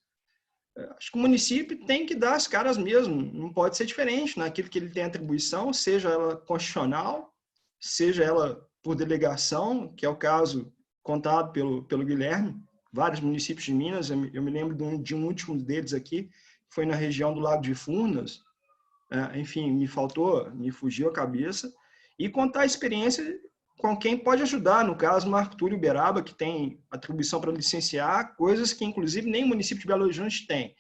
acho que o município tem que dar as caras mesmo, não pode ser diferente naquilo que ele tem atribuição, seja ela constitucional, seja ela por delegação, que é o caso contado pelo Guilherme, vários municípios de Minas, eu me lembro de um último deles aqui, foi na região do Lago de Furnas, enfim, me fugiu a cabeça, e contar a experiência com quem pode ajudar, no caso, Marco Túlio Uberaba, que tem atribuição para licenciar, coisas que, inclusive, nem o município de Belo Horizonte tem.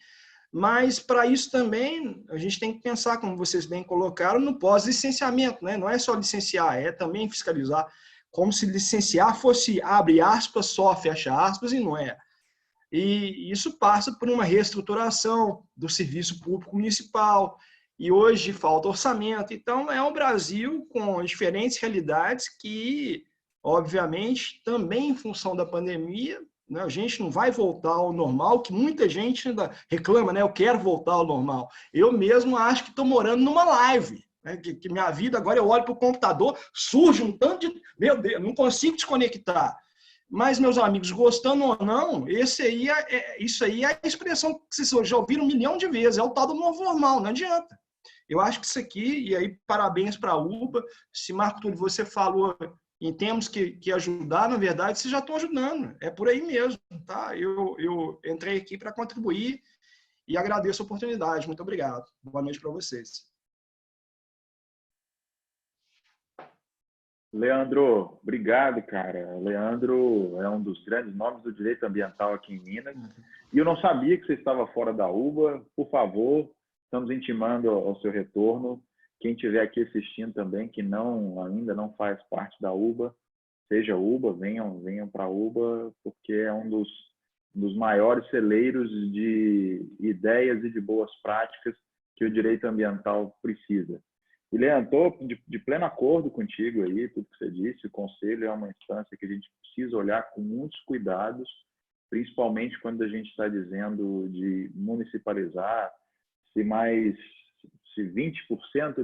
Mas, para isso também, a gente tem que pensar, como vocês bem colocaram, no pós-licenciamento, né? Não é só licenciar, é também fiscalizar, como se licenciar fosse, abre aspas, só fecha aspas, e não é. E isso passa por uma reestruturação do serviço público municipal, e hoje falta orçamento. Então, é um Brasil com diferentes realidades que, obviamente, também em função da pandemia, né, a gente não vai voltar ao normal, que muita gente ainda reclama, né? Eu quero voltar ao normal. Eu mesmo acho que estou morando numa live, né, que minha vida, agora eu olho para o computador, surge um tanto de... Meu Deus, não consigo desconectar. Mas, meus amigos, gostando ou não, isso aí é a expressão que vocês já ouviram 1 milhão de vezes, é o tal do novo normal, não adianta. Eu acho que isso aqui, e aí parabéns para a UBA, se Marco Túlio, você falou em termos que ajudar, na verdade, vocês já estão ajudando, é por aí mesmo, tá? Eu entrei aqui para contribuir e agradeço a oportunidade, muito obrigado. Boa noite para vocês. Leandro, obrigado, cara. Leandro é um dos grandes nomes do direito ambiental aqui em Minas. E eu não sabia que você estava fora da UBA. Por favor, estamos intimando ao seu retorno. Quem estiver aqui assistindo também, que ainda não faz parte da UBA, seja UBA, venham para a UBA, porque é um dos maiores celeiros de ideias e de boas práticas que o direito ambiental precisa. E, Leandro, estou de pleno acordo contigo aí, tudo que você disse. O Conselho é uma instância que a gente precisa olhar com muitos cuidados, principalmente quando a gente está dizendo de municipalizar. Se 20%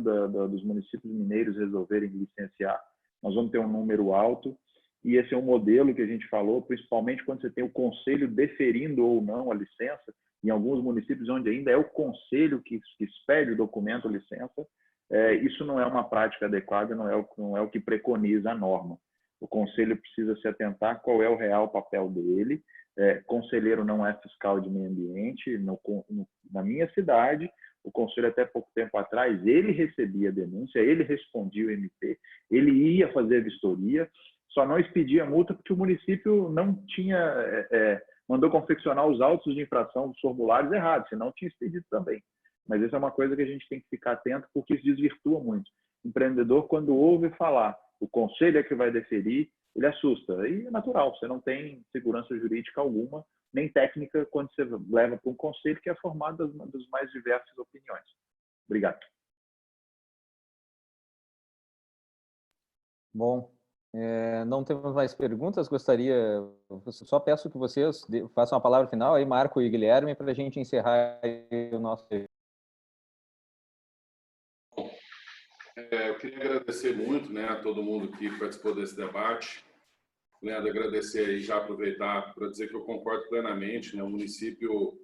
dos municípios mineiros resolverem licenciar, nós vamos ter um número alto. E esse é um modelo que a gente falou, principalmente quando você tem o Conselho deferindo ou não a licença, em alguns municípios onde ainda é o Conselho que expede o documento, a licença. Isso não é uma prática adequada, não é o que preconiza a norma. O Conselho precisa se atentar qual é o real papel dele. Conselheiro não é fiscal de meio ambiente. Na minha cidade, o Conselho, até pouco tempo atrás, ele recebia denúncia, ele respondia o MP, ele ia fazer a vistoria, só não expedia multa porque o município não tinha... mandou confeccionar os autos de infração dos formulários errados, senão tinha expedido também. Mas isso é uma coisa que a gente tem que ficar atento, porque isso desvirtua muito. O empreendedor, quando ouve falar, o conselho é que vai deferir, ele assusta. E é natural, você não tem segurança jurídica alguma, nem técnica, quando você leva para um conselho que é formado das mais diversas opiniões. Obrigado. Bom, não temos mais perguntas. Só peço que vocês façam a palavra final aí, Marco e Guilherme, para a gente encerrar o nosso... Eu queria agradecer muito, né, a todo mundo que participou desse debate. Leandro, agradecer aí, já aproveitar para dizer que eu concordo plenamente, né, o município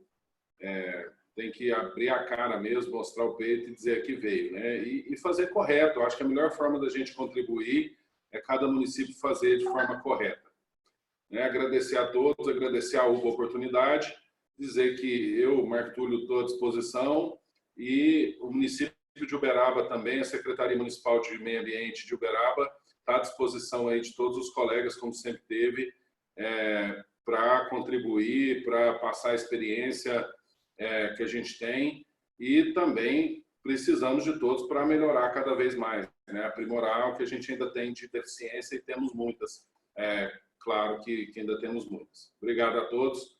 tem que abrir a cara mesmo, mostrar o peito e dizer que veio, né, e fazer correto. Eu acho que a melhor forma da gente contribuir é cada município fazer de forma correta. Né, agradecer a todos, agradecer a UBA a oportunidade, dizer que eu, Marco Túlio, estou à disposição e o município de Uberaba também, a Secretaria Municipal de Meio Ambiente de Uberaba, está à disposição aí de todos os colegas, como sempre teve, para contribuir, para passar a experiência que a gente tem e também precisamos de todos para melhorar cada vez mais, né? Aprimorar o que a gente ainda tem de deficiência e temos muitas. claro que ainda temos muitas. Obrigado a todos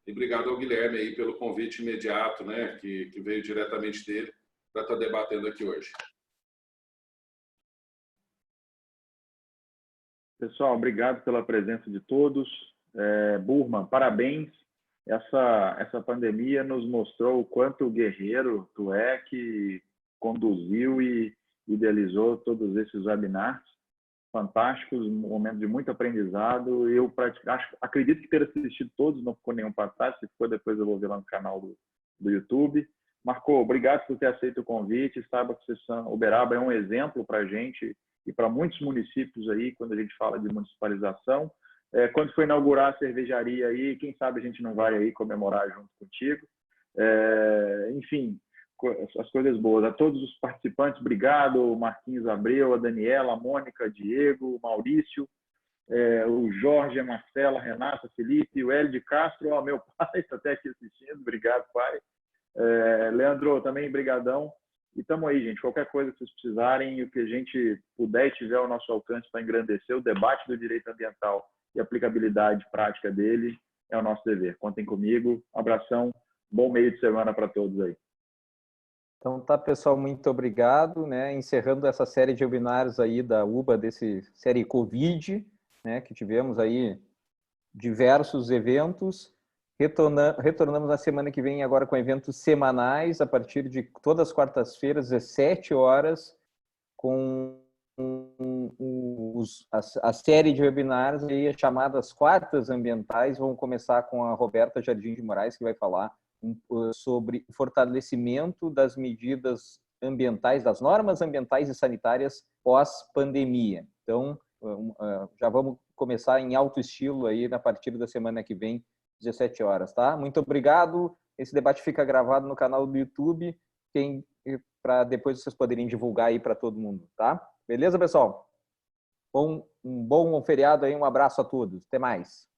e obrigado ao Guilherme aí pelo convite imediato, né, que veio diretamente dele para estar debatendo aqui hoje. Pessoal, obrigado pela presença de todos. Burman, parabéns. Essa pandemia nos mostrou o quanto guerreiro tu é, que conduziu e idealizou todos esses webinars fantásticos, um momento de muito aprendizado. Eu acredito que ter assistido todos, não ficou nenhum para trás. Se for, depois eu vou ver lá no canal do YouTube. Marco, obrigado por ter aceito o convite. Saiba que Uberaba é um exemplo para a gente e para muitos municípios aí, quando a gente fala de municipalização. Quando for inaugurar a cervejaria aí, quem sabe a gente não vai aí comemorar junto contigo. Enfim, as coisas boas. A todos os participantes, obrigado. Marquinhos Abreu, a Daniela, a Mônica, a Diego, o Maurício, o Jorge, a Marcela, a Renata, a Felipe, o Hélio de Castro, meu pai está até aqui assistindo. Obrigado, pai. Leandro, também brigadão. E estamos aí, gente. Qualquer coisa que vocês precisarem, o que a gente puder e tiver ao nosso alcance para engrandecer o debate do direito ambiental e aplicabilidade prática dele, é o nosso dever. Contem comigo. Abração. Bom meio de semana para todos aí. Então tá, pessoal, muito obrigado, né? Encerrando essa série de webinários aí da UBA, série Covid, né? Que tivemos aí diversos eventos. Retornamos na semana que vem agora com eventos semanais, a partir de todas as quartas-feiras, às 17 horas, com a série de webinars aí, chamadas Quartas Ambientais. Vamos começar com a Roberta Jardim de Moraes, que vai falar sobre o fortalecimento das medidas ambientais, das normas ambientais e sanitárias pós-pandemia. Então, já vamos começar em alto estilo aí a partir da semana que vem, 17 horas, tá? Muito obrigado. Esse debate fica gravado no canal do YouTube, para depois vocês poderem divulgar aí para todo mundo, tá? Beleza, pessoal? Um bom feriado aí, um abraço a todos. Até mais.